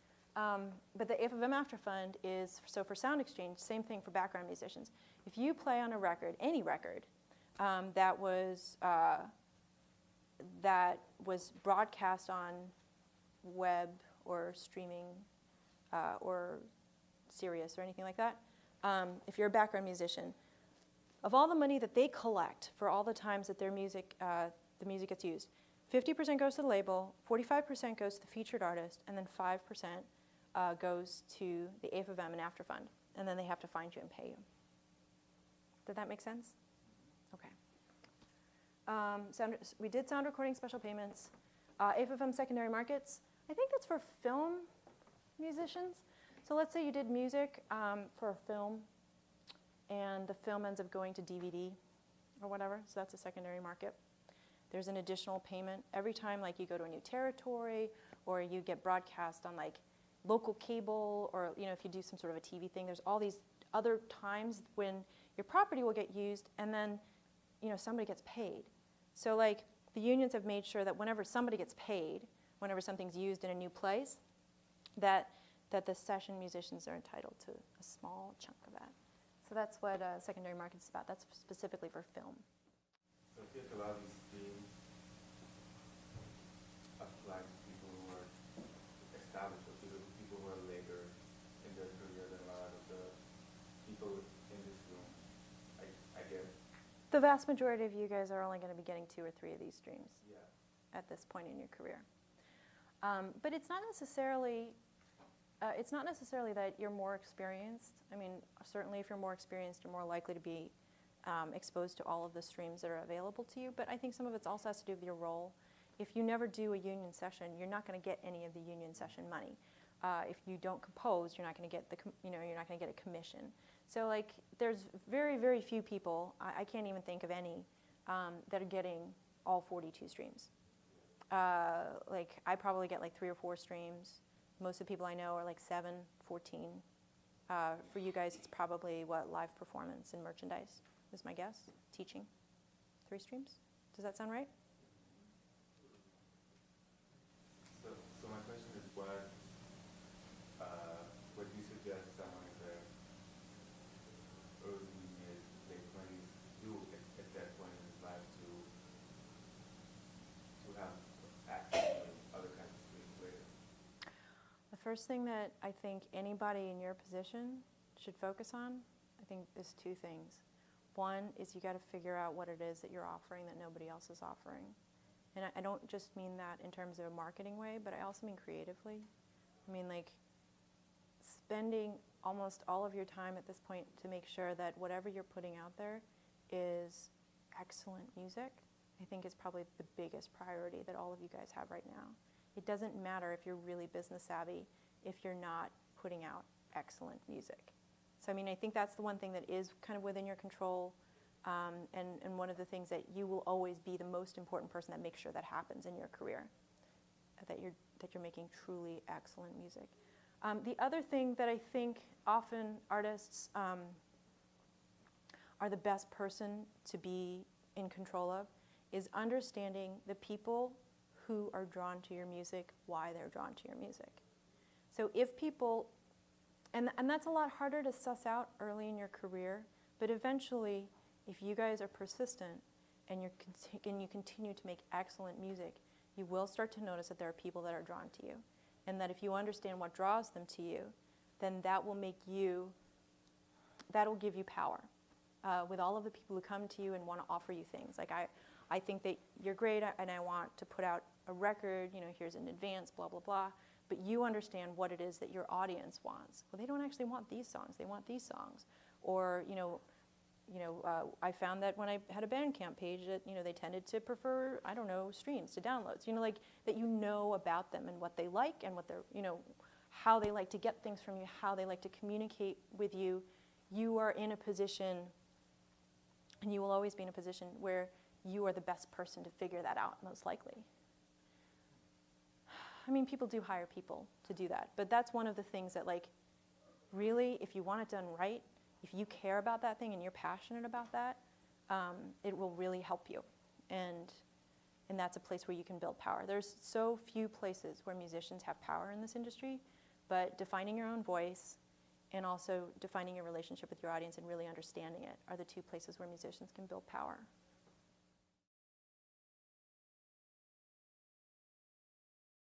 But the AFM AFTRA fund is, so for Sound Exchange, same thing for background musicians. If you play on a record, any record, that was broadcast on web or streaming or Sirius or anything like that, if you're a background musician, of all the money that they collect for all the times that their music, the music gets used, 50% goes to the label, 45% goes to the featured artist, and then 5% goes to the AFM and AFTRA fund. And then they have to find you and pay you. Did that make sense? Okay. We did sound recording special payments. AFM secondary markets, I think that's for film musicians. So let's say you did music for a film, and the film ends up going to DVD or whatever, so that's a secondary market. There's an additional payment every time like you go to a new territory, or you get broadcast on like local cable, or if you do some sort of a TV thing, there's all these other times when your property will get used, and then somebody gets paid. So like the unions have made sure that whenever somebody gets paid, whenever something's used in a new place, that the session musicians are entitled to a small chunk of that. So that's what secondary market is about. That's specifically for film. So I feel like a lot of these themes apply to people who are established, or to the people who are later in their career than a lot of the people in this room, I guess. The vast majority of you guys are only going to be getting 2 or 3 of these streams Yeah. at this point in your career. But it's not necessarily that you're more experienced. I mean, certainly if you're more experienced, you're more likely to be exposed to all of the streams that are available to you. But I think some of it also has to do with your role. If you never do a union session, you're not going to get any of the union session money. If you don't compose, you're not going to get you're not going to get a commission. So like, there's very, very few people. I can't even think of any that are getting all 42 streams. Like, I probably get like 3 or 4 streams. Most of the people I know are like 7, 14. For you guys, it's probably live performance and merchandise is my guess. Teaching, 3 streams. Does that sound right? So my question is, what do you suggest someone in their early, mid, late 20s do at that point in his life to have access to other kinds of streams later? The first thing that I think anybody in your position should focus on, I think, is 2 things. One is you got to figure out what it is that you're offering that nobody else is offering. And I don't just mean that in terms of a marketing way, but I also mean creatively. I mean, like, spending almost all of your time at this point to make sure that whatever you're putting out there is excellent music, I think is probably the biggest priority that all of you guys have right now. It doesn't matter if you're really business savvy if you're not putting out excellent music. So I mean, I think that's the one thing that is kind of within your control, and one of the things that you will always be the most important person that makes sure that happens in your career, that you're making truly excellent music. The other thing that I think often artists are the best person to be in control of is understanding the people who are drawn to your music, why they're drawn to your music. So if people, and that's a lot harder to suss out early in your career, but eventually, if you guys are persistent and you continue to make excellent music, you will start to notice that there are people that are drawn to you. And that if you understand what draws them to you, then that will give you power with all of the people who come to you and want to offer you things. Like, I think that you're great and I want to put out a record, here's an advance, blah, blah, blah. But you understand what it is that your audience wants. Well, they don't actually want these songs, they want these songs. Or, I found that when I had a Bandcamp page that, they tended to prefer, I don't know, streams to downloads. Like that about them and what they like and what they're, how they like to get things from you, how they like to communicate with you. You are in a position, and you will always be in a position where you are the best person to figure that out, most likely. I mean, people do hire people to do that, but that's one of the things that, like, really, if you want it done right, if you care about that thing and you're passionate about that, it will really help you. And that's a place where you can build power. There's so few places where musicians have power in this industry, but defining your own voice and also defining your relationship with your audience and really understanding it are the 2 places where musicians can build power.